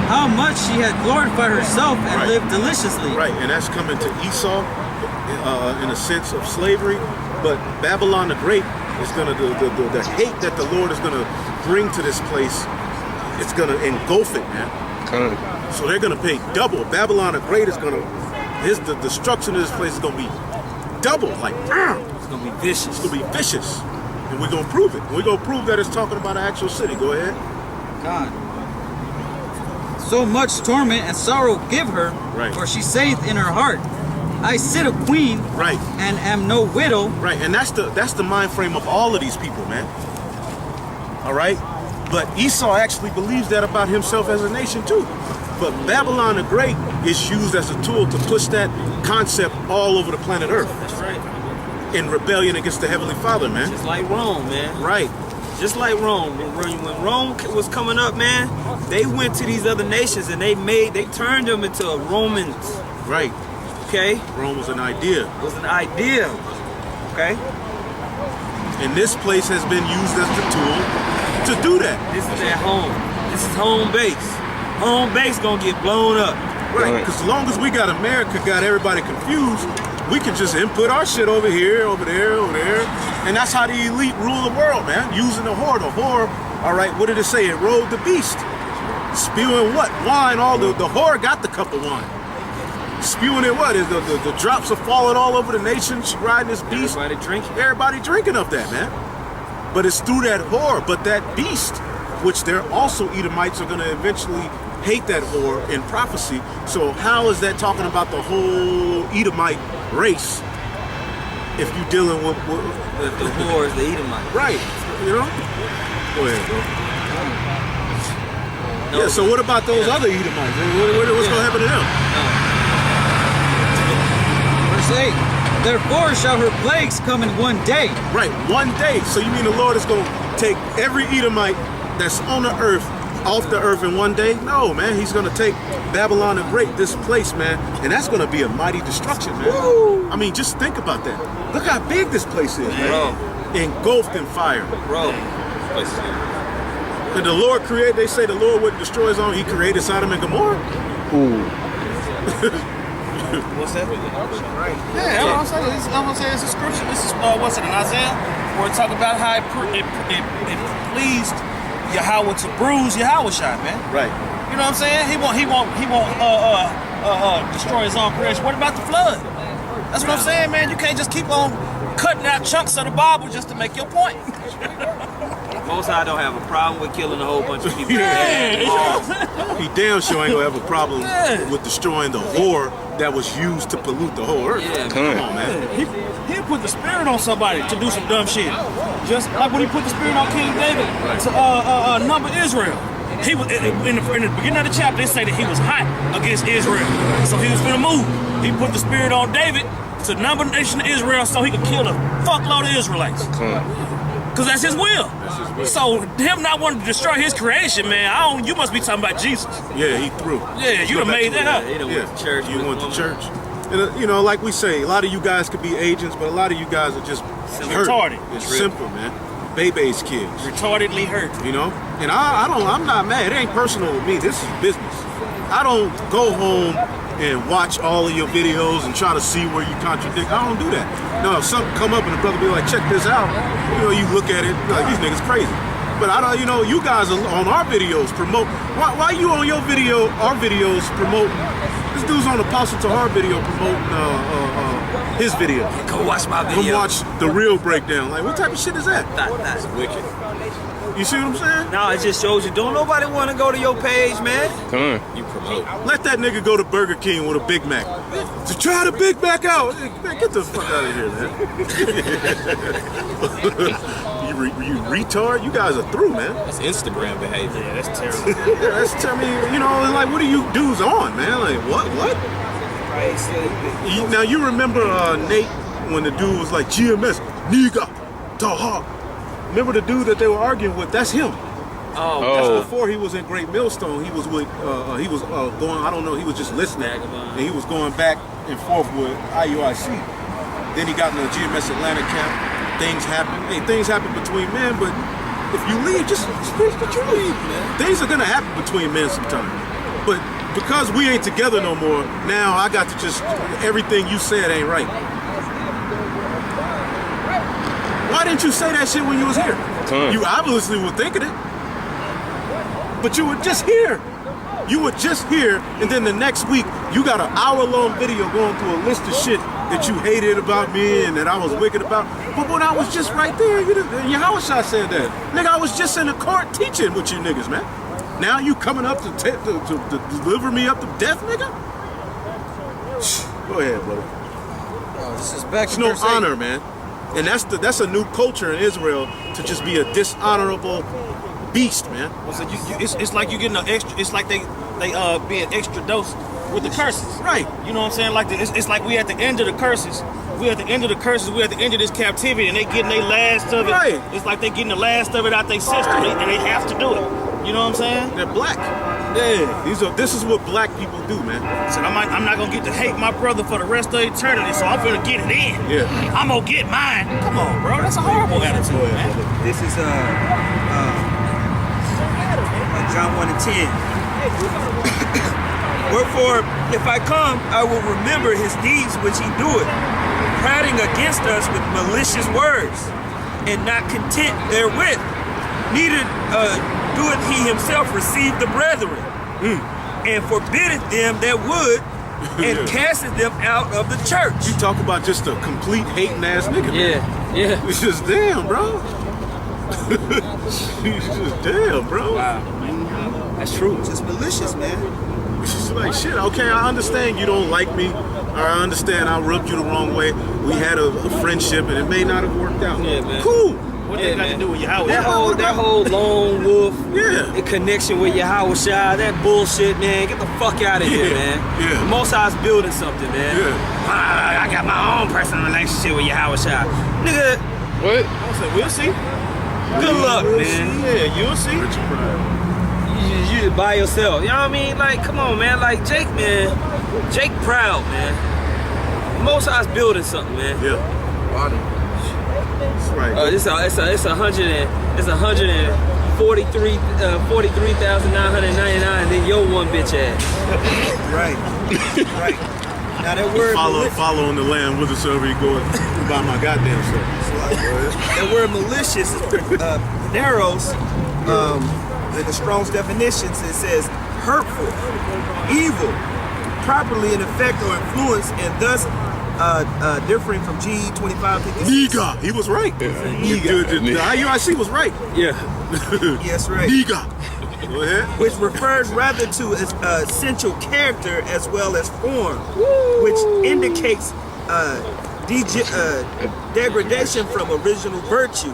How much she had glorified herself and Right. lived deliciously. Right, and that's coming to Esau in a sense of slavery. But Babylon the Great is gonna the hate that the Lord is gonna bring to this place. It's gonna engulf it, man. So they're gonna pay double. Babylon the Great is gonna. The destruction of this place is gonna be double. Like It's going to be vicious. it's gonna be vicious, and we're gonna prove it. We're gonna prove that it's talking about an actual city. Go ahead. God. So much torment and sorrow give her, Right. for she saith in her heart, I sit a queen, Right. and am no widow. Right, and that's the mind frame of all of these people, man. All right? But Esau actually believes that about himself as a nation too. But Babylon the Great is used as a tool to push that concept all over the planet Earth. That's right. In rebellion against the Heavenly Father, man. Just like Rome, man. Right. Just like Rome. When Rome was coming up, man, they went to these other nations and they turned them into Romans. Right. Okay? Rome was an idea. It was an idea. Okay? And this place has been used as the tool to do that. This is at home. This is home base. Home base gonna get blown up. Right, because as long as we got America, got everybody confused, we can just input our shit over here, over there, over there. And that's how the elite rule the world, man. Using the whore. The whore, all right, what did it say? It rode the beast. Spewing what? Wine, all the whore got the cup of wine. Spewing it what? The drops are falling all over the nation. She riding this beast. Everybody drinking of that, man. But it's through that whore. But that beast, which they're also Edomites are going to eventually hate that whore in prophecy. So how is that talking about the whole Edomite race if you're dealing with the whore is the Edomite? Right, you know? Go ahead, bro. No. Yeah, so what about those other Edomites? What's going to happen to them? Verse 8. Therefore shall her plagues come in one day. Right, one day. So you mean the Lord is going to take every Edomite that's on the earth off the earth in one day? No, man. He's going to take Babylon the Great, this place, man, and that's going to be a mighty destruction, man. Woo! I mean, just think about that. Look how big this place is, man. Bro. Engulfed in fire. Bro. Did the Lord create? They say the Lord wouldn't destroy his own. He created Sodom and Gomorrah. Ooh. What's that? Right. Yeah, that's what I'm saying. I'm gonna say it's a scripture. This is what's it in Isaiah, where it talk about how it pleased Yahweh to bruise Yahushua, man. Right. You know what I'm saying? He won't destroy his own creation. What about the flood? That's what I'm saying, man. You can't just keep on cutting out chunks of the Bible just to make your point. Most High don't have a problem with killing a whole bunch of people. He damn sure ain't gonna have a problem with destroying the whore that was used to pollute the whole earth. Yeah, come on, man. He'll put the spirit on somebody to do some dumb shit. Just like when he put the spirit on King David to number Israel. He was in the beginning of the chapter. They say that he was hot against Israel, so he was gonna move. He put the spirit on David to number the nation of Israel, so he could kill a fuckload of Israelites. Cause that's his will. So him not wanting to destroy his creation, man. You must be talking about Jesus. Yeah, he threw. Yeah, you done made that up. He done went to church. You went to church. And, you know, like we say, a lot of you guys could be agents, but a lot of you guys are just hurt. Retarded. It's simple, man. Baby's kids. Retardedly hurt. You know? And I'm not mad. It ain't personal with me. This is business. I don't go home and watch all of your videos and try to see where you contradict. I don't do that. No, if something come up and the brother be like, check this out, you know, you look at it, you're like, these niggas crazy. But I don't, you know, you guys are on our videos promote. Why you on your video, our videos promoting? This dude's on Apostle Tahar video promoting his video. Go watch my video. Come watch the real breakdown. Like, what type of shit is that? That's wicked. You see what I'm saying? No, it just shows you don't nobody want to go to your page, man. Come on. You promote. Let that nigga go to Burger King with a Big Mac. To try the Big Mac out. Man, get the fuck out of here, man. you retard? You guys are through, man. That's Instagram behavior. Yeah, that's terrible. Yeah, that's tell me, you know, like, what are you dudes on, man? Like, what? Now, you remember Nate when the dude was like, GMS, nigga, Tahar. Remember the dude that they were arguing with? That's him. That's before he was in Great Millstone. He was with, going, I don't know, he was just listening. And he was going back and forth with IUIC. Then he got in the GMS Atlanta camp. Things happen. Hey, things happen between men, but if you leave, just preach the truth. Things are gonna happen between men sometimes. But because we ain't together no more, now I got to just, everything you said ain't right. Why didn't you say that shit when you was here? You obviously were thinking it. But you were just here. You were just here, and then the next week, you got an hour-long video going through a list of shit that you hated about me and that I was wicked about. But when I was just right there, Yahushua said that. Nigga, I was just in the court teaching with you niggas, man. Now you coming up to deliver me up to death, nigga? Go ahead, brother. This is back It's in no verse 8. honor, man. And that's a new culture in Israel to just be a dishonorable beast, man. So it's like you getting an extra. It's like they being extra dosed with the curses. Right. You know what I'm saying? Like it's like we at the end of the curses. We at the end of the curses. We at the end of this captivity, and they getting their last of it. Right. It's like they getting the last of it out their system, and they have to do it. You know what I'm saying? They're black. Yeah. This is what black people do, man. So I'm not gonna get to hate my brother for the rest of eternity. So I'm gonna get it in. Yeah. I'm gonna get mine. Come on, bro. That's a horrible attitude, man. This is John 1 and 10. Wherefore, if I come, I will remember his deeds which he doeth, prating against us with malicious words, and not content therewith. Neither doeth he himself receive the brethren, and forbiddeth them that would, and casteth them out of the church. You talk about just a complete hating ass nigga, man. Yeah. It's just damn, bro. It's just damn, bro. Wow. That's true. Just malicious, man. It's just like shit. Okay, I understand you don't like me, or I understand I rubbed you the wrong way. We had a friendship, and it may not have worked out. Yeah, man. Cool. What they got to do with Yahweh? That whole lone wolf Yeah. connection with Yahweh Shai, that bullshit, man. Get the fuck out of here, man. Yeah. The Most High's building something, man. Yeah. I got my own personal relationship with Yahweh Shai. Nigga, What? I said, we'll see. good luck, man. Yeah, you'll see. Richard Pryor. You just by yourself. You know what I mean? Like, come on, man. Like, Jake, man. Jake proud, man. The Most High's building something, man. Yeah. That's right. It's 43,999. Then your one bitch ass. Right. Right. Now that word Follow on the land whithersoever you go by my goddamn self. that word malicious is narrows. In the Strong's definitions, it says hurtful, evil, properly in effect or influence, and thus differing from G2556. Nigga, he was right. The IUIC was right. Yeah. Yes, right. Nigga. Go ahead. Which refers rather to essential character as well as form, which indicates degradation from original virtue.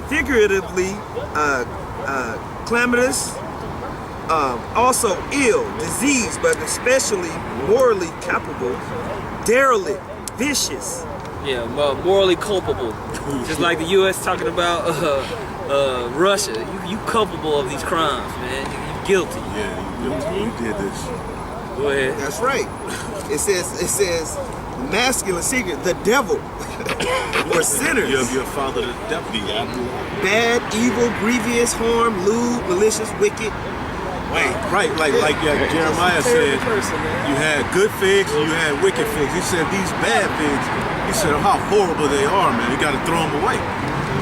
Figuratively, calamitous, also ill, disease, but especially morally culpable, derelict, vicious. Yeah, morally culpable. Just like the U.S. talking about Russia. You culpable of these crimes, man. You guilty. Yeah, you did this. Go ahead. That's right. It says masculine secret, the devil, or sinners. Your father, the devil. Bad, evil, grievous, harm, lewd, malicious, wicked. Right, like Jeremiah said, you had good figs and you had wicked figs. He said these bad figs, he said how horrible they are, man. You got to throw them away.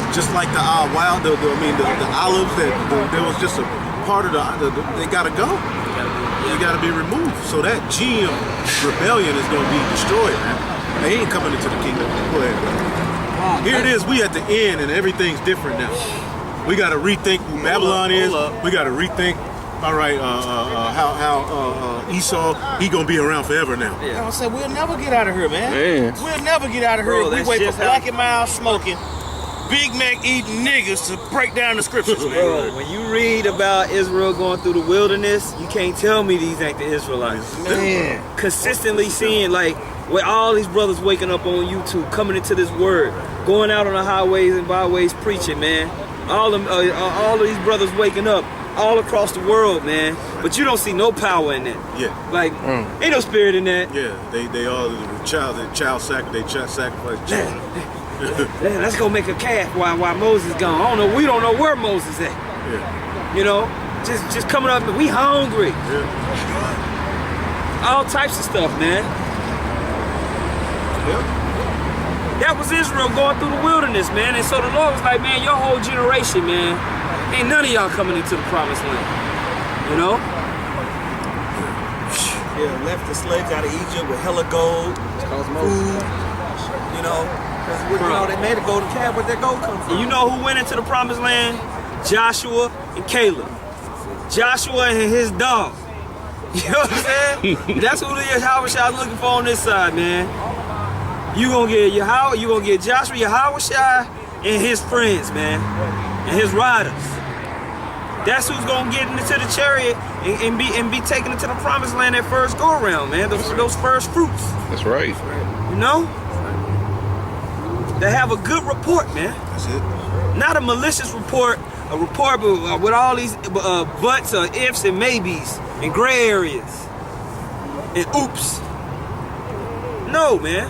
Just like the wild, the olives that there was just a part of they got to go. They got to be removed. So that GM rebellion is going to be destroyed, man. They ain't coming into the kingdom. Go ahead, man. Here it is. We at the end and everything's different now. We got to rethink who Babylon is. We got to rethink. All right, how Esau, he gonna be around forever now. Yeah. I said, we'll never get out of here, man. We'll never get out of here. Bro, We wait that's for just Black and Mild smoking, Big Mac eating niggas to break down the scriptures, man. Bro, when you read about Israel going through the wilderness, you can't tell me these ain't the Israelites. Man. Consistently seeing, like, where all these brothers waking up on YouTube, coming into this word, going out on the highways and byways preaching, man. All of these brothers waking up all across the world, man. But you don't see no power in that. Yeah. Like, ain't no spirit in that. Yeah, they all child sacrifice children. Yeah, let's go make a calf while Moses gone. We don't know where Moses at. Yeah. You know, just coming up and we hungry. Yeah. All types of stuff, man. Yeah. That was Israel going through the wilderness, man. And so the Lord was like, man, your whole generation, man, ain't none of y'all coming into the promised land. You know? Yeah, left the slaves out of Egypt with hella gold, food, you know. Because they made a golden calf, where that gold come from? And you know who went into the promised land? Joshua and Caleb. Joshua and his dog. You know what I'm saying? That's who the Yahweh Shai is looking for on this side, man. You gonna get Yahweh, you gonna get Joshua, Yahushua, and his friends, man, and his riders. That's who's gonna get into the chariot and be taken into the promised land that first go around, man. Those first fruits. That's right. You know? They have a good report, man. That's it. Not a malicious report, a report with all these buts or ifs and maybes and gray areas and oops. No, man.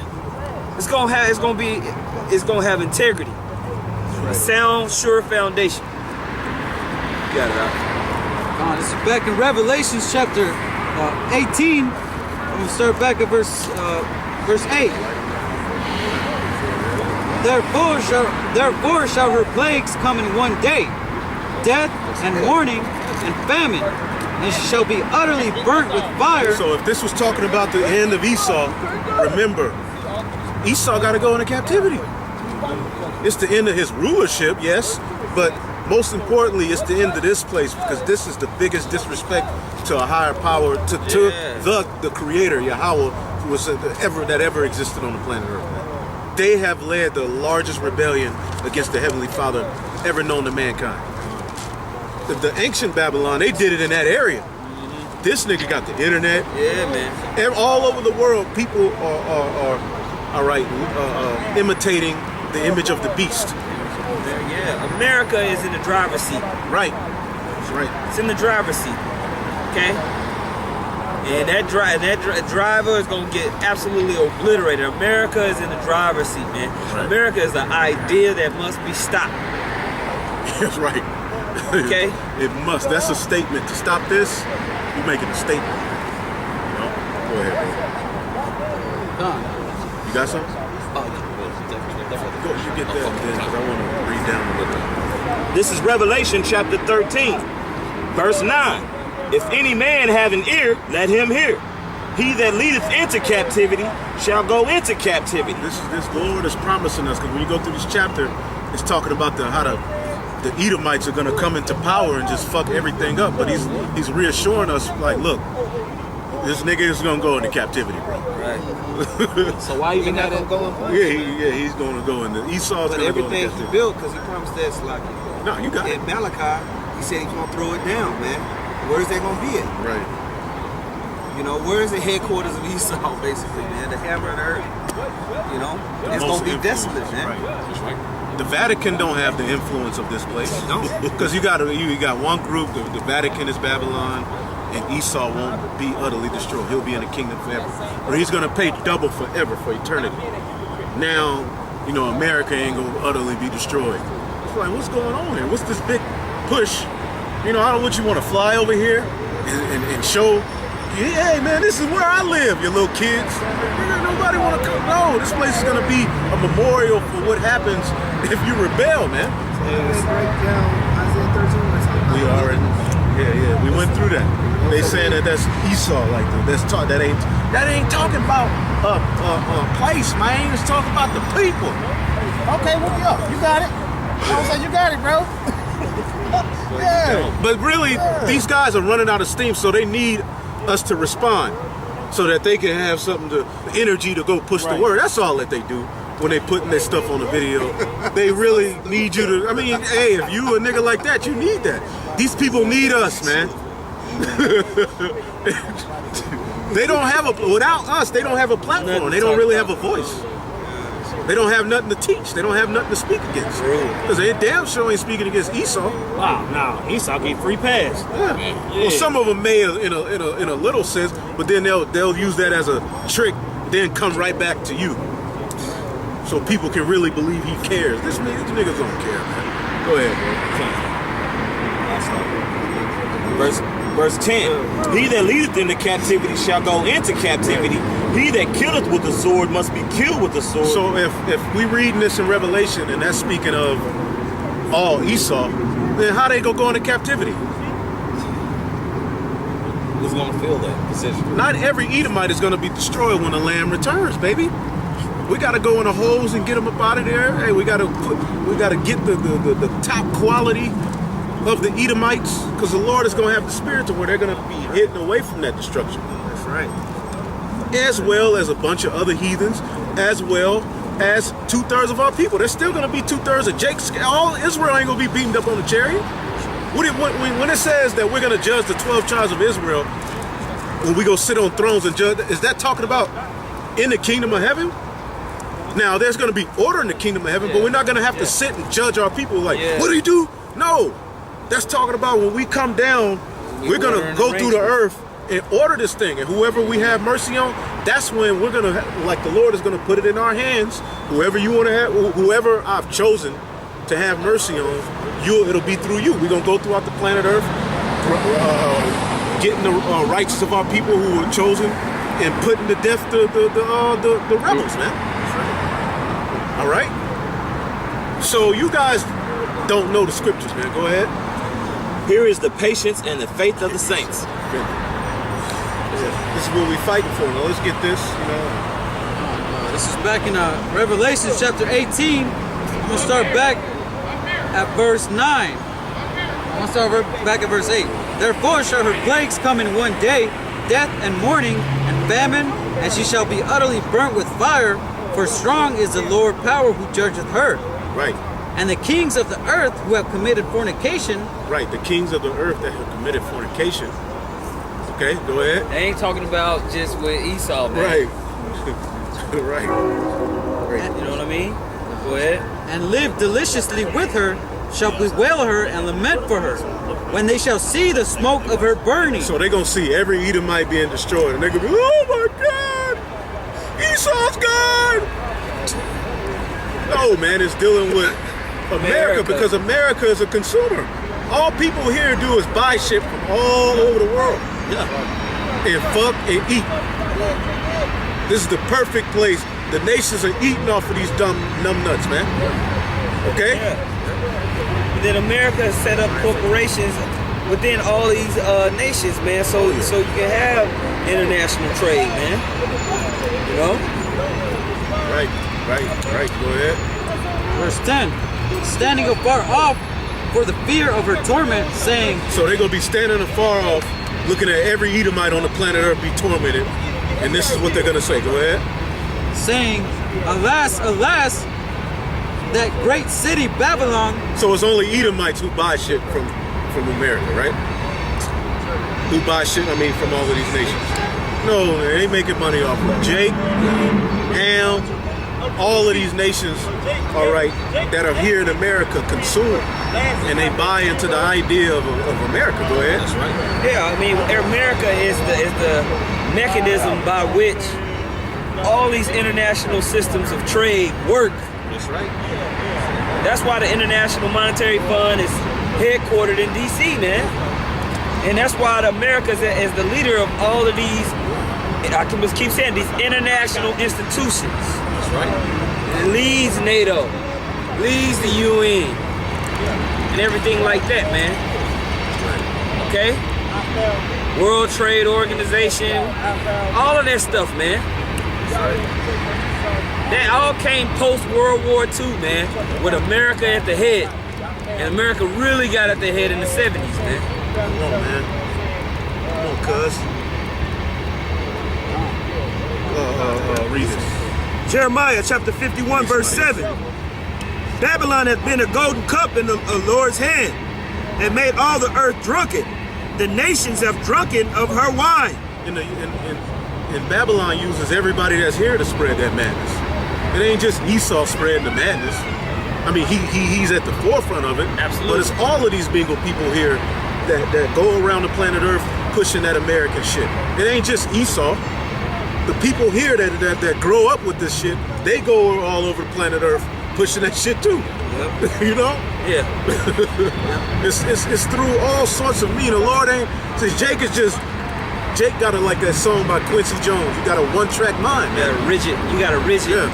It's gonna have integrity. A sound, sure foundation. You got it out. This is back in Revelation chapter 18. I'm gonna start back at verse 8. Therefore shall her plagues come in one day, death and mourning and famine, and she shall be utterly burnt with fire. So if this was talking about the end of Esau, remember, Esau got to go into captivity. It's the end of his rulership, yes, but most importantly, it's the end of this place, because this is the biggest disrespect to a higher power, to the Creator, Yahweh, who was ever existed on the planet Earth. They have led the largest rebellion against the Heavenly Father ever known to mankind. The ancient Babylon, they did it in that area. This nigga got the internet. Yeah, man. All over the world, people are imitating the image of the beast. Yeah, America is in the driver's seat. Right. That's right. It's in the driver's seat. Okay? And that driver is going to get absolutely obliterated. America is in the driver's seat, man. Right. America is an idea that must be stopped. That's right. Okay? It must. That's a statement. To stop this, you're making a statement. You know? Go ahead, bro. You got something? Go, you get that then, because I want to read down a little bit. This is Revelation chapter 13, verse 9. If any man have an ear, let him hear. He that leadeth into captivity shall go into captivity. This Lord is promising us, because when you go through this chapter, it's talking about how the Edomites are going to come into power and just fuck everything up. But he's reassuring us, like, look, this nigga is going to go into captivity, bro. Right. So why even not gonna go in? He's going to go into Esau's But going to go into everything he captivity. built, because he promised that, like, No, you got it. in Malachi, he said he's gonna throw it down, man. Where's that gonna be at? Right. You know, where is the headquarters of Esau, basically, man? The hammer and earth. You know, it's Most gonna be influence, desolate, man. Right. The Vatican don't have the influence of this place. No. Because you got one group, the Vatican is Babylon, and Esau won't be utterly destroyed. He'll be in the kingdom forever. Or he's going to pay double forever, for eternity. Now, America ain't going to utterly be destroyed. It's like, what's going on here? What's this big push? I don't want you want to fly over here and show, hey man, this is where I live, you little kids. Nobody want to come. No, this place is going to be a memorial for what happens if you rebel, man. It's right down Isaiah 13. We already, we went through that. They saying that's Esau, like that ain't talking about a place, man. It's talking about the people. Okay, well, you got it. I was like, you got it, bro. Yeah. But really, these guys are running out of steam, so they need us to respond, so that they can have the energy to go push the word. That's all that they do. When they putting their stuff on the video, they really need you to. I mean, hey, if you a nigga like that, you need that. These people need us, man. They don't have without us. They don't have a platform. They don't really have a voice. They don't have nothing to teach. They don't have nothing to speak against. Because they damn sure ain't speaking against Esau. Wow, no, Esau get free pass. Yeah. Well, some of them may in a little sense, but then they'll use that as a trick, then come right back to you. So people can really believe he cares. These niggas don't care, man. Go ahead, bro. Verse 10. He that leadeth into captivity shall go into captivity. He that killeth with the sword must be killed with the sword. So if we reading this in Revelation, and that's speaking of all Esau, then how they gonna go into captivity? Who's gonna fill that position? Not every Edomite is gonna be destroyed when the Lamb returns, baby. We gotta go in the holes and get them up out of there. Hey, we gotta get the top quality of the Edomites, because the Lord is gonna have the spirit to where they're gonna be hidden away from that destruction. That's right. as well as a bunch of other heathens, as well as 2/3 of our people. There's still going to be 2/3 of Jake's. All Israel ain't going to be beaten up on the chariot. When it says that we're going to judge the 12 tribes of Israel, when we go sit on thrones and judge, is that talking about in the kingdom of heaven? Now, there's going to be order in the kingdom of heaven, but we're not going to have to sit and judge our people like, what do you do? No. That's talking about when we come down, we're going to go through the earth and order this thing. And whoever we have mercy on, that's when we're going to, like the Lord is going to put it in our hands. Whoever you want to have, whoever I've chosen to have mercy on, it'll be through you. We're going to go throughout the planet earth, getting the rights of our people who were chosen and putting to death the rebels, man. All right? So you guys don't know the scriptures, man. Go ahead. Here is the patience and the faith of the saints. This is what we're fighting for. Now let's get this, This is back in Revelation chapter 18. I'm going to start back at verse 9. I'm going to start back at verse 8. Therefore shall her plagues come in one day, death and mourning and famine, and she shall be utterly burnt with fire, for strong is the Lord power who judgeth her. Right. And the kings of the earth who have committed fornication. Right, the kings of the earth that have committed fornication. Okay, go ahead. They ain't talking about just with Esau, man. Right. Right. You know what I mean? Go ahead. And live deliciously with her, shall bewail her and lament for her, when they shall see the smoke of her burning. So they're going to see every Edomite being destroyed, and they're going to be, oh my God, Esau's gone. No, man, it's dealing with America, because America is a consumer. All people here do is buy shit from all over the world. Yeah. And fuck and eat. This is the perfect place. The nations are eating off of these dumb numb nuts, man. Okay? Yeah. And then America has set up corporations within all these nations, man, so you can have international trade, man. You know? Right. Go ahead. Verse 10. Standing afar off for the fear of her torment, saying. So they're going to be standing afar off, looking at every Edomite on the planet Earth be tormented. And this is what they're going to say. Go ahead. Saying, alas, alas, that great city Babylon. So it's only Edomites who buy shit from America, right? Who buy shit, from all of these nations. No, they ain't making money off of Jake, Ham, all of these nations, all right, that are here in America consume. And they buy into the idea of America. Go ahead. That's right. Yeah, America is the mechanism by which all these international systems of trade work. That's right. That's why the International Monetary Fund is headquartered in D.C., man. And that's why America is the leader of all of these, I can just keep saying, these international institutions. That's right. It leads NATO, leads the UN, and everything like that, man. Okay? World Trade Organization, all of that stuff, man. That all came post-World War II, man, with America at the head. And America really got at the head in the 70s, man. Come on, man. Come on, cuz. Read this. Jeremiah chapter 51, verse 7. Babylon hath been a golden cup in the Lord's hand, and made all the earth drunken. The nations have drunken of her wine. And Babylon uses everybody that's here to spread that madness. It ain't just Esau spreading the madness. He's at the forefront of it. Absolutely. But it's all of these bingo people here that go around the planet Earth pushing that American shit. It ain't just Esau. The people here that grow up with this shit, they go all over the planet Earth pushing that shit too. Yep. You know? Yeah. It's through all sorts of mean. The Lord ain't. Says Jake got like that song by Quincy Jones. You got a one-track mind, man. You got a rigid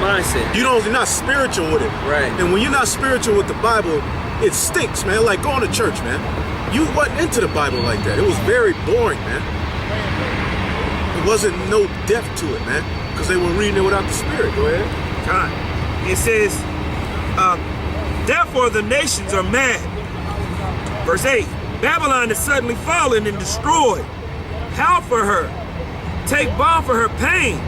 mindset. You're not spiritual with it. Right. And when you're not spiritual with the Bible, it stinks, man. Like going to church, man. You wasn't into the Bible like that. It was very boring, man. It wasn't no depth to it, man. Because they were reading it without the Spirit. Go ahead. God. It says, therefore the nations are mad. Verse 8. Babylon is suddenly fallen and destroyed. Howl for her. take balm for her pain,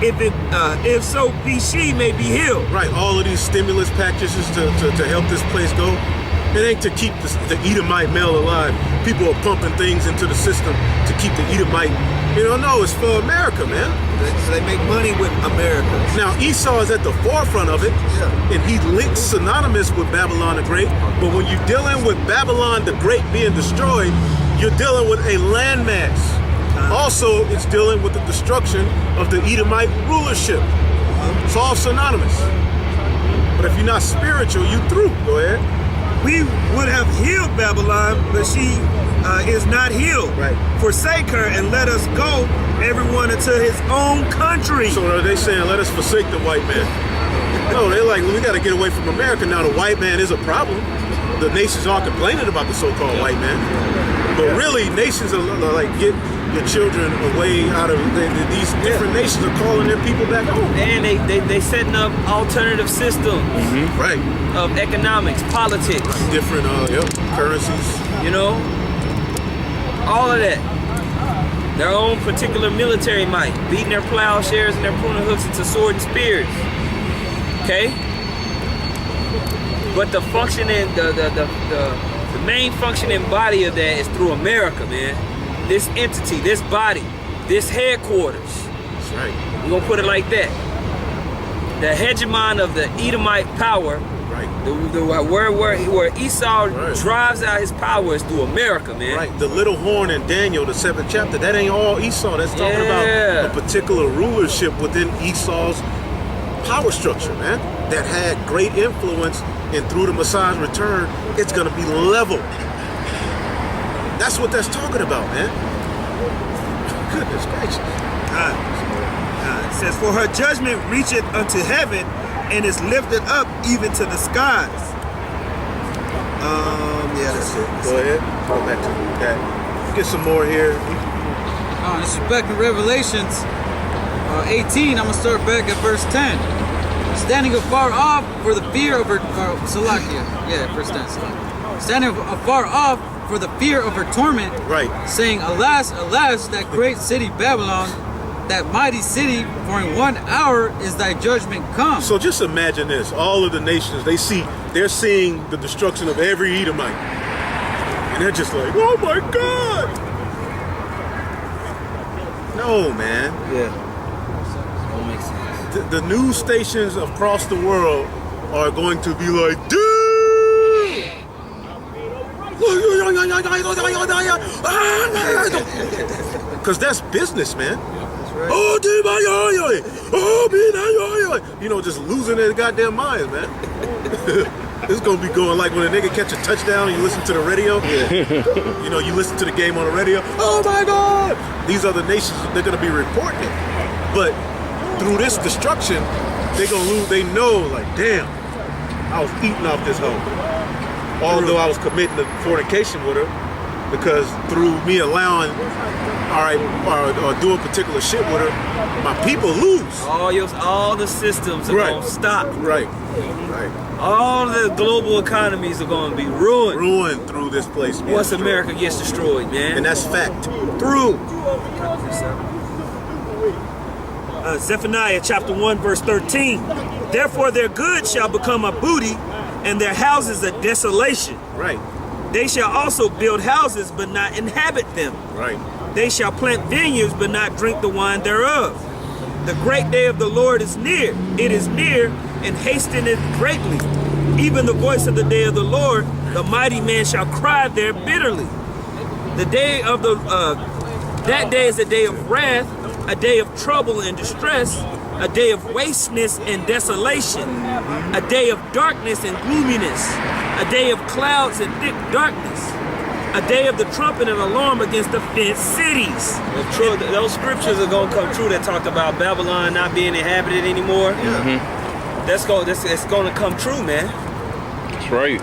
if so be she may be healed. Right, all of these stimulus packages to help this place go, it ain't to keep the Edomite male alive. People are pumping things into the system to keep the Edomite. No, it's for America, man. They make money with America. Now, Esau is at the forefront of it, and he links synonymous with Babylon the Great. But when you're dealing with Babylon the Great being destroyed, you're dealing with a landmass. Also, it's dealing with the destruction of the Edomite rulership. It's all synonymous. But if you're not spiritual, you through. Go ahead. We would have healed Babylon, but she is not healed. Right. Forsake her and let us go, everyone into his own country. So are they saying, let us forsake the white man? No, they're like, we got to get away from America. Now, the white man is a problem. The nations are complaining about the so-called white man. But really, nations are like, get your children away out of these different nations are calling their people back home. And they setting up alternative systems Right. of economics, politics. Different currencies. All of that. Their own particular military might, beating their plowshares and their pruning hooks into sword and spears. Okay? But the functioning, the main functioning body of that is through America, man. This entity, this body, this headquarters. That's right. We're gonna put it like that. The hegemon of the Edomite power, Right. where Esau drives out his power is through America, man. Right. The little horn in Daniel, the 7th chapter, that ain't all Esau. That's talking about a particular rulership within Esau's power structure, man, that had great influence, and through the Messiah's return, it's gonna be leveled. That's what that's talking about, man. Goodness gracious. It says, for her judgment reacheth unto heaven and is lifted up even to the skies. That's it. Go ahead. Go back to that. Get some more here. This is back in Revelations 18. I'm going to start back at verse 10. Standing afar off for the fear of her... Salakia. Yeah, verse 10. Salakia. Standing afar off for the fear of her torment, Right. saying, Alas, alas, that great city Babylon, that mighty city, for in 1 hour is thy judgment come. So just imagine this. All of the nations, they're seeing the destruction of every Edomite. And they're just like, oh my God. No, man. Yeah. Don't make sense. The news stations across the world are going to be like, dude! Because that's business, man. Oh, just losing their goddamn minds, man. This is gonna be going like when a nigga catch a touchdown and you listen to the radio. You listen to the game on the radio. Oh my God! These other nations, they're gonna be reporting it. But through this destruction, they're gonna lose. They know, like, damn, I was eating off this hoe. Although I was committing to fornication with her, because through me allowing, or doing particular shit with her, my people lose. All the systems are gonna stop. Right. All the global economies are gonna be ruined. Ruined through this place. Once America gets destroyed, man. And that's fact. Through. Zephaniah chapter 1 verse 13. Therefore their goods shall become a booty, and their houses a desolation. Right. They shall also build houses, but not inhabit them. Right. They shall plant vineyards, but not drink the wine thereof. The great day of the Lord is near. It is near, and hasteneth greatly. Even the voice of the day of the Lord, the mighty man shall cry there bitterly. The day of that day is a day of wrath, a day of trouble and distress, a day of wasteness and desolation, a day of darkness and gloominess, a day of clouds and thick darkness, a day of the trumpet and alarm against the fenced cities. Those scriptures are gonna come true that talked about Babylon not being inhabited anymore. It's gonna come true, man. That's right.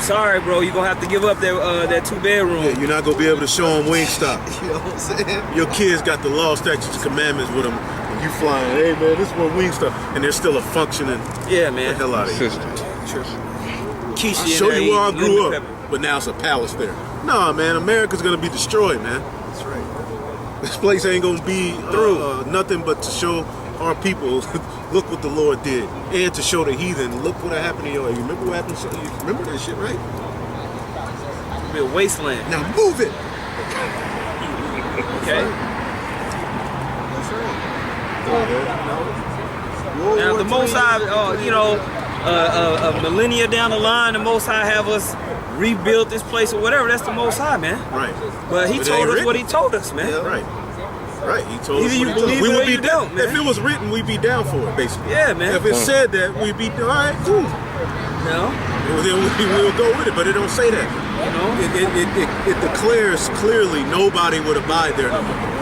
Sorry, bro, you're gonna have to give up that 2-bedroom. Yeah, you're not gonna be able to show them Wingstop. You know what I'm saying? Your kids got the law, statutes, and commandments with them. And you flying, hey man, this is what Wingstop, and they're still a functioning. Yeah, man. The hell out of here. Keisha I'll show you where I grew up, but now it's a palace there. Nah, man, America's gonna be destroyed, man. That's right. This place ain't gonna be nothing but to show our people, look what the Lord did, and to show the heathen, look what happened to you. You remember what happened? You remember that shit, right? It'll be a wasteland. Now move it. Okay. Now the Most High, a millennia down the line, the Most High have us rebuild this place or whatever. That's the Most High, man. Right. But He told us what He told us, man. Yeah, right. Right. He told us Either you what he told us. believe We it or would be you don't, man. If it was written, we'd be down for it, basically. Yeah, man. If it said that, we'd be all right, cool. You know? Well, then we'll go with it, but it don't say that. You know? It declares clearly nobody would abide there no more.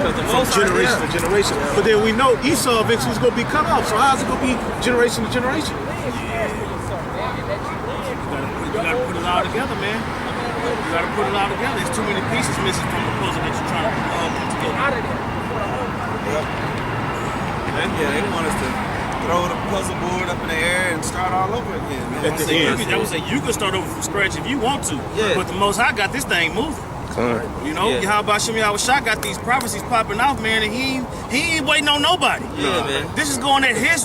From generation to generation. But then we know Esau eventually is going to be cut off. So how's it going to be generation to generation? You gotta put it all together, man. You gotta put it all together. There's too many pieces missing from the puzzle that you're trying to put together. Yeah, they want us to throw the puzzle board up in the air and start all over again, man. At the end. I would say you can start over from scratch if you want to. Yeah. But the Most High got this thing moving. You know, how about Shemi Shah got these prophecies popping off, man, and he ain't waiting on nobody. Yeah, man. This is going at his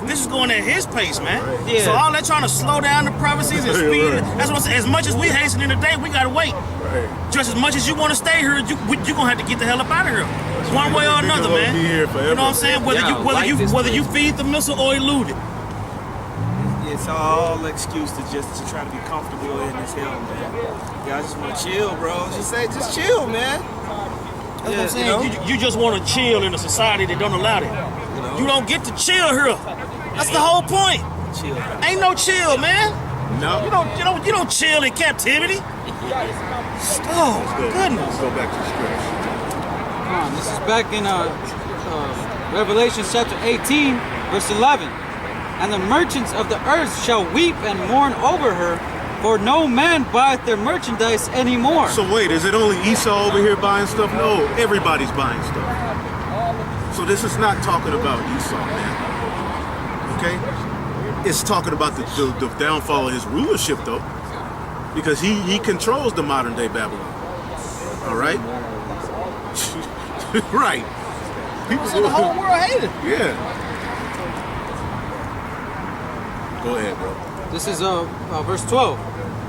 pace, man. Yeah. So all that trying to slow down the prophecies and speed it. That's what I'm saying. As much as we hasten in the day, we gotta wait. Right. Just as much as you want to stay here, you gonna have to get the hell up out of here. One way or another, man. Be here forever. You know what I'm saying? Whether you feed the missile or elude it. It's all excuse to try to be comfortable in this hell, man. Y'all just want to chill, bro. Just chill, man. That's what I'm saying. You just want to chill in a society that don't allow that. You don't get to chill here. That's the whole point. Chill. Ain't no chill, man. No. You don't chill in captivity. Oh, goodness. Let's go back to the scripture. This is back in Revelation chapter 18, verse 11. And the merchants of the earth shall weep and mourn over her, for no man buyeth their merchandise anymore. So wait, is it only Esau over here buying stuff? No, everybody's buying stuff. So this is not talking about Esau, man. Okay? It's talking about the downfall of his rulership, though. Because he controls the modern day Babylon. All right? Right. People So the whole world hated it. Yeah. Go ahead, bro. This is verse 12.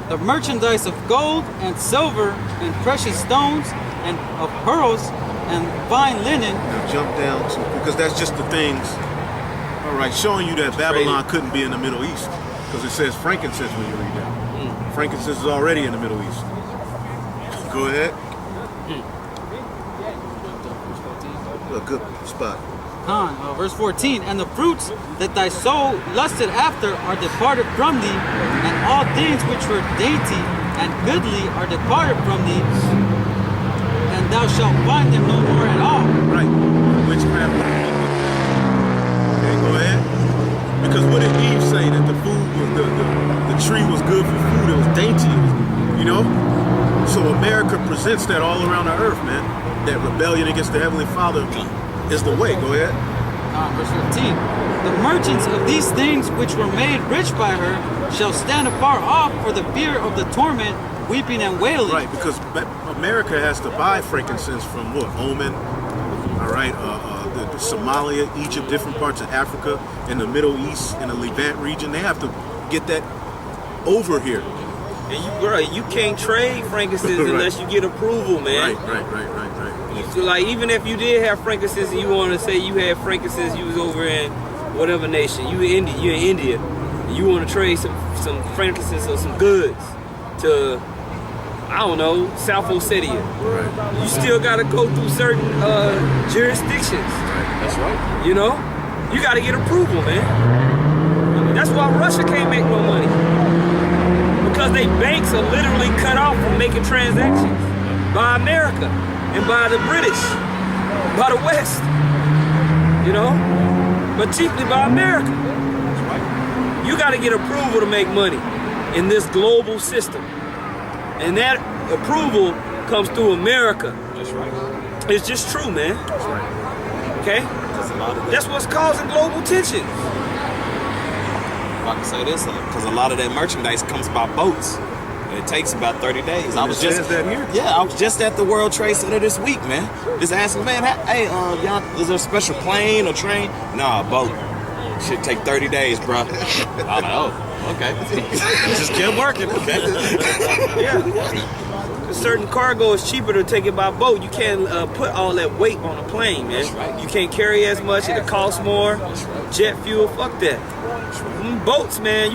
The merchandise of gold and silver and precious stones and of pearls and fine linen. Now jump down to, because that's just the things. All right, showing you that Babylon couldn't be in the Middle East. Because it says frankincense when you read that. Frankincense is already in the Middle East. Go ahead. A good spot. Verse 14, and the fruits that thy soul lusted after are departed from thee, and all things which were dainty and goodly are departed from thee, and thou shalt find them no more at all. Right. Witchcraft. Okay, go ahead. Because what did Eve say? That the food was the tree was good for food, it was dainty, you know? So America presents that all around the earth, man. That rebellion against the Heavenly Father is the way. Go ahead. Verse 15. The merchants of these things which were made rich by her shall stand afar off for the fear of the torment, weeping and wailing. Right, because America has to buy frankincense from what? Oman, all right, the Somalia, Egypt, different parts of Africa, in the Middle East, in the Levant region. They have to get that over here. And you can't trade frankincense unless you get approval, man. Right. So like even if you did have frankincense and you want to say you had frankincense, you was over in whatever nation, you're in India, and you want to trade some frankincense or some goods to, I don't know, South Ossetia. Right. You still got to go through certain jurisdictions. Right. That's right. You know, you got to get approval, man. That's why Russia can't make no money, because they banks are literally cut off from making transactions by America. And by the British, by the West, you know, but chiefly by America. You got to get approval to make money in this global system. And that approval comes through America. That's right. It's just true, man. That's right. Okay? That's what's causing global tension. If I can say this, because a lot of that merchandise comes by boats. It takes about 30 days. I was It just says that here? Yeah, I was just at the World Trade Center this week, man. Just asking, man, hey, y'all, is there a special plane or train? Nah, boat. Should take 30 days, bro. I'm like, oh, okay. Just kept working, okay. A certain cargo is cheaper to take it by boat. You can't put all that weight on a plane, man. That's right. You can't carry as much. It costs more. Jet fuel, fuck that. Boats, man,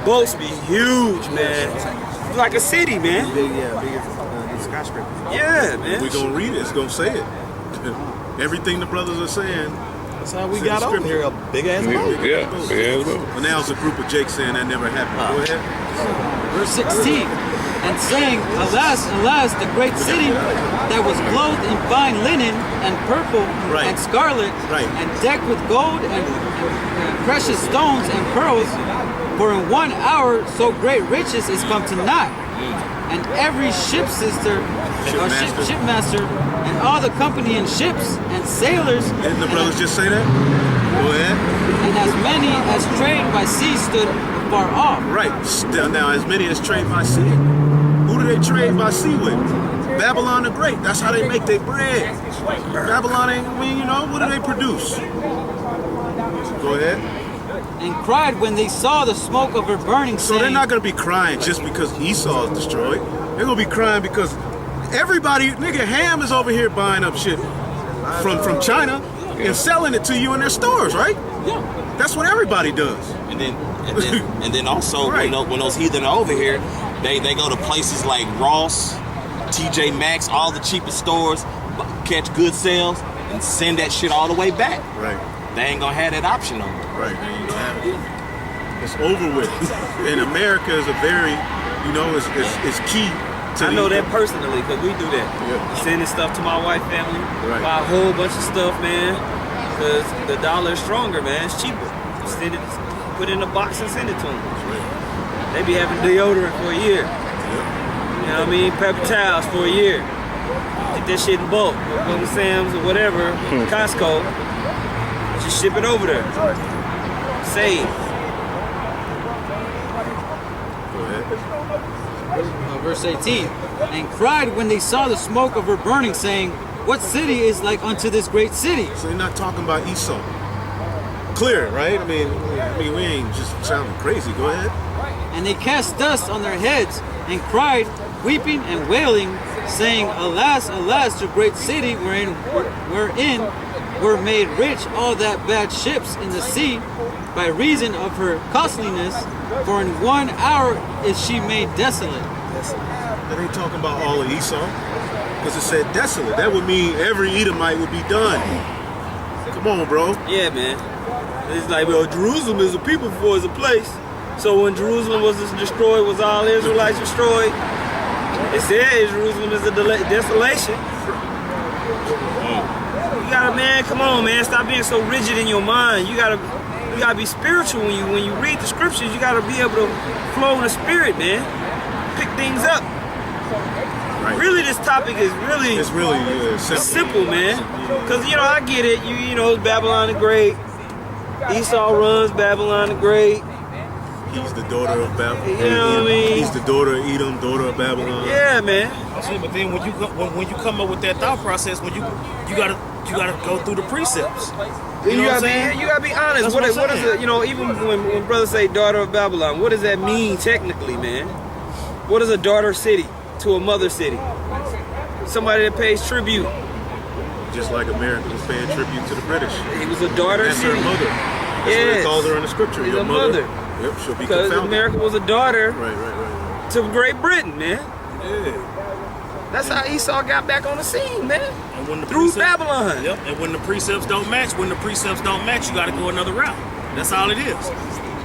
boats be huge, man. Like a city, man. Bigger skyscraper. Yeah, man. We're gonna read it. It's gonna say it. Everything the brothers are saying. That's how we got over here, a big-ass boat. Yeah, big ass boat. But now it's a group of Jake saying that never happened. Go ahead. Verse 16, and saying, Alas, alas, the great city that was clothed in fine linen and purple Right. and scarlet Right. and decked with gold and precious stones and pearls, for in 1 hour so great riches is come to naught. And every shipmaster and all the company in ships and sailors, Didn't the brothers just say that? Go ahead. and as many as trade by sea stood far off. Right. Now, as many as trade by sea. Who do they trade by sea with? Babylon the Great. That's how they make their bread. Babylon ain't, what do they produce? Go ahead. And cried when they saw the smoke of her burning, So saying, they're not going to be crying just because Esau is destroyed. They're going to be crying because everybody, nigga, Ham is over here buying up shit from China and selling it to you in their stores, right? Yeah. That's what everybody does. And then also Right. when those heathen are over here, they go to places like Ross, TJ Maxx, all the cheapest stores, catch good sales, and send that shit all the way back. Right. They ain't gonna have that option on. Right. They ain't gonna have it. It's over with. And America is a very, it's key to I know that personally, because we do that. Yeah. Sending stuff to my wife family, Right. buy a whole bunch of stuff, man, because the dollar is stronger, man. It's cheaper. Send it, put it in a box and send it to them. They be having deodorant for a year. You know what I mean? Paper towels for a year. Get that shit in bulk. Go to Sam's or whatever, Costco. Just ship it over there. Save. Go ahead. Verse 18, and cried when they saw the smoke of her burning, saying, What city is like unto this great city? So you're not talking about Esau. Clear, right? I mean, we ain't just sounding crazy. Go ahead. And they cast dust on their heads, and cried, weeping and wailing, saying, Alas, alas, the great city wherein were made rich all that bad ships in the sea, by reason of her costliness, for in 1 hour is she made desolate. That ain't talking about all of Esau. Because it said desolate. That would mean every Edomite would be done. Come on, bro. Yeah, man. It's like, well, Jerusalem is a people before it's a place. So when Jerusalem was destroyed, was all Israelites destroyed? It said Jerusalem is a desolation. You gotta, man, come on, man. Stop being so rigid in your mind. You gotta be spiritual when you read the scriptures. You gotta be able to flow in the spirit, man. Pick things up. Right. Really, this topic is really It's really simple, man. Because, I get it. You know, Babylon the Great. Esau runs Babylon the Great. He's the daughter of Babylon. You know what I mean? He's the daughter of Edom, daughter of Babylon. Yeah, man. See, but then when you come up with that thought process, when you gotta go through the precepts. You know what I'm gotta saying? be honest. That's What what is I'm it? Even when brothers say daughter of Babylon, what does that mean technically, man? What is a daughter city to a mother city? Somebody that pays tribute. Just like America was paying tribute to the British. He was a daughter That's city. her mother. That's what Yes. it calls her in the scripture. She's Your a mother. Yep, she'll be Because confounded. America was a daughter Right. to Great Britain, man. Yeah. That's how Esau got back on the scene, man. And when the Through precepts- Babylon. Yep. And when the precepts don't match, you got to go another route. That's all it is.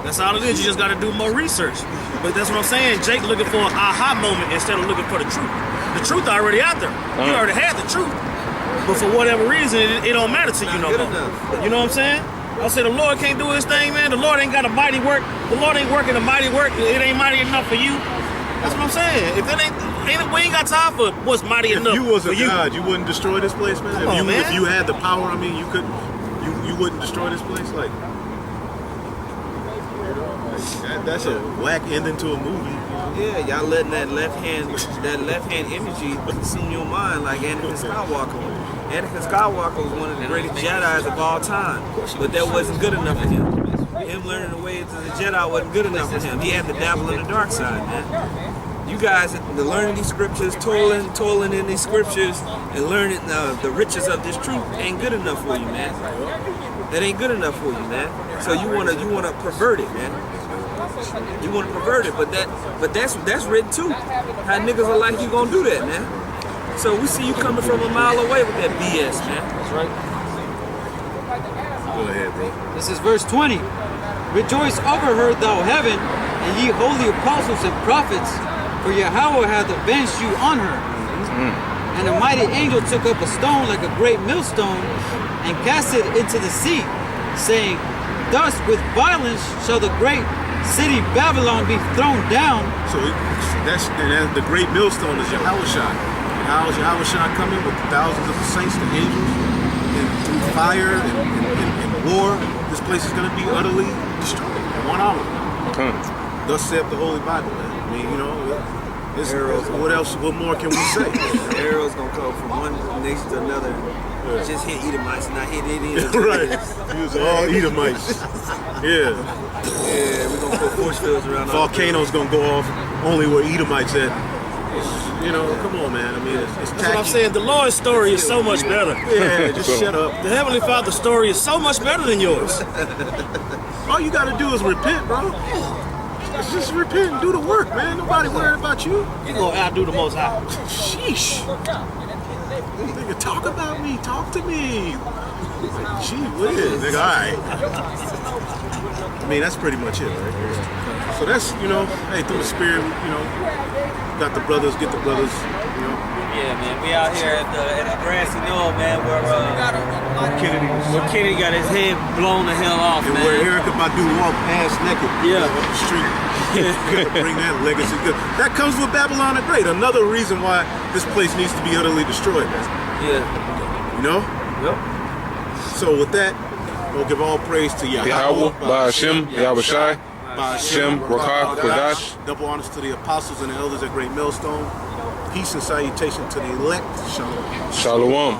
That's all it is. You just got to do more research. But that's what I'm saying. Jake looking for an aha moment instead of looking for the truth. The truth already out there. You already had the truth. But for whatever reason, it don't matter to you no more. You know what I'm saying? I said the Lord can't do his thing, man. The Lord ain't got a mighty work. The Lord ain't working a mighty work. It ain't mighty enough for you. That's what I'm saying. If it ain't we ain't got time for what's mighty If enough you was for a you. god, you wouldn't destroy this place, man. Come on, man. If you had the power, I mean, you couldn't. You wouldn't destroy this place, like. That's a whack ending to a movie. You know Yeah, y'all letting that left hand energy consume your mind like Anakin Skywalker. Anakin Skywalker was one of the greatest Jedis of all time, but that wasn't good enough for him. Him learning the ways of the Jedi wasn't good enough for him. He had to dabble in the dark side, man. You guys, the learning these scriptures, toiling in these scriptures, and learning the riches of this truth ain't good enough for you, man. That ain't good enough for you, man. So you wanna pervert it, man. You wanna pervert it, but that's written too. How niggas are like, you gonna do that, man. So we see you coming from a mile away with that BS, man. That's right. Go ahead, bro. This is verse 20. Rejoice over her, thou heaven, and ye holy apostles and prophets, for Yahweh hath avenged you on her. And a mighty angel took up a stone like a great millstone, and cast it into the sea, saying, thus with violence shall the great city Babylon be thrown down. So that's the great millstone is Yahushua. How is Yahushua coming with thousands of the saints, the angels, and through fire and war? This place is going to be utterly destroyed in 1 hour. Thus saith the Holy Bible. Man. I mean, you know, what else? What more can we say? Arrows gonna come from one nation to another. Just hit Edomites, not hit Indians. Right. He was all Edomites. Yeah. Yeah, we're gonna put force fields around. Volcano's gonna go off only where Edomites at. You know, come on, man. I mean, it's That's what I'm saying. The Lord's story is so much better. Yeah, just shut up. The Heavenly Father's story is so much better than yours. All you gotta do is repent, bro. Just repent and do the work, man. Nobody worried about you. You're gonna outdo the Most High. Sheesh. Nigga, talk about me. Talk to me. Like, gee whiz, nigga. All right. I mean, that's pretty much it, right? So that's, you know, hey, through the spirit, you know, got the brothers, get the brothers, you know. Yeah, man, we out here at the grassy knoll, man, where Kennedy got his head blown the hell off, And man. where Erica Badu walked past naked, Yeah. up the street. Bring that legacy. That comes with Babylon the Great. Another reason why this place needs to be utterly destroyed. Yeah. You know? Yep. So with that, we'll give all praise to Yahweh. Yahweh, Ba'ashem, Yahushai, Ba'ashem, Shem, Rakah, Kodash. Double honors to the apostles and the elders at Great Millstone. Peace and salutation to the elect. Shalom. Shalom.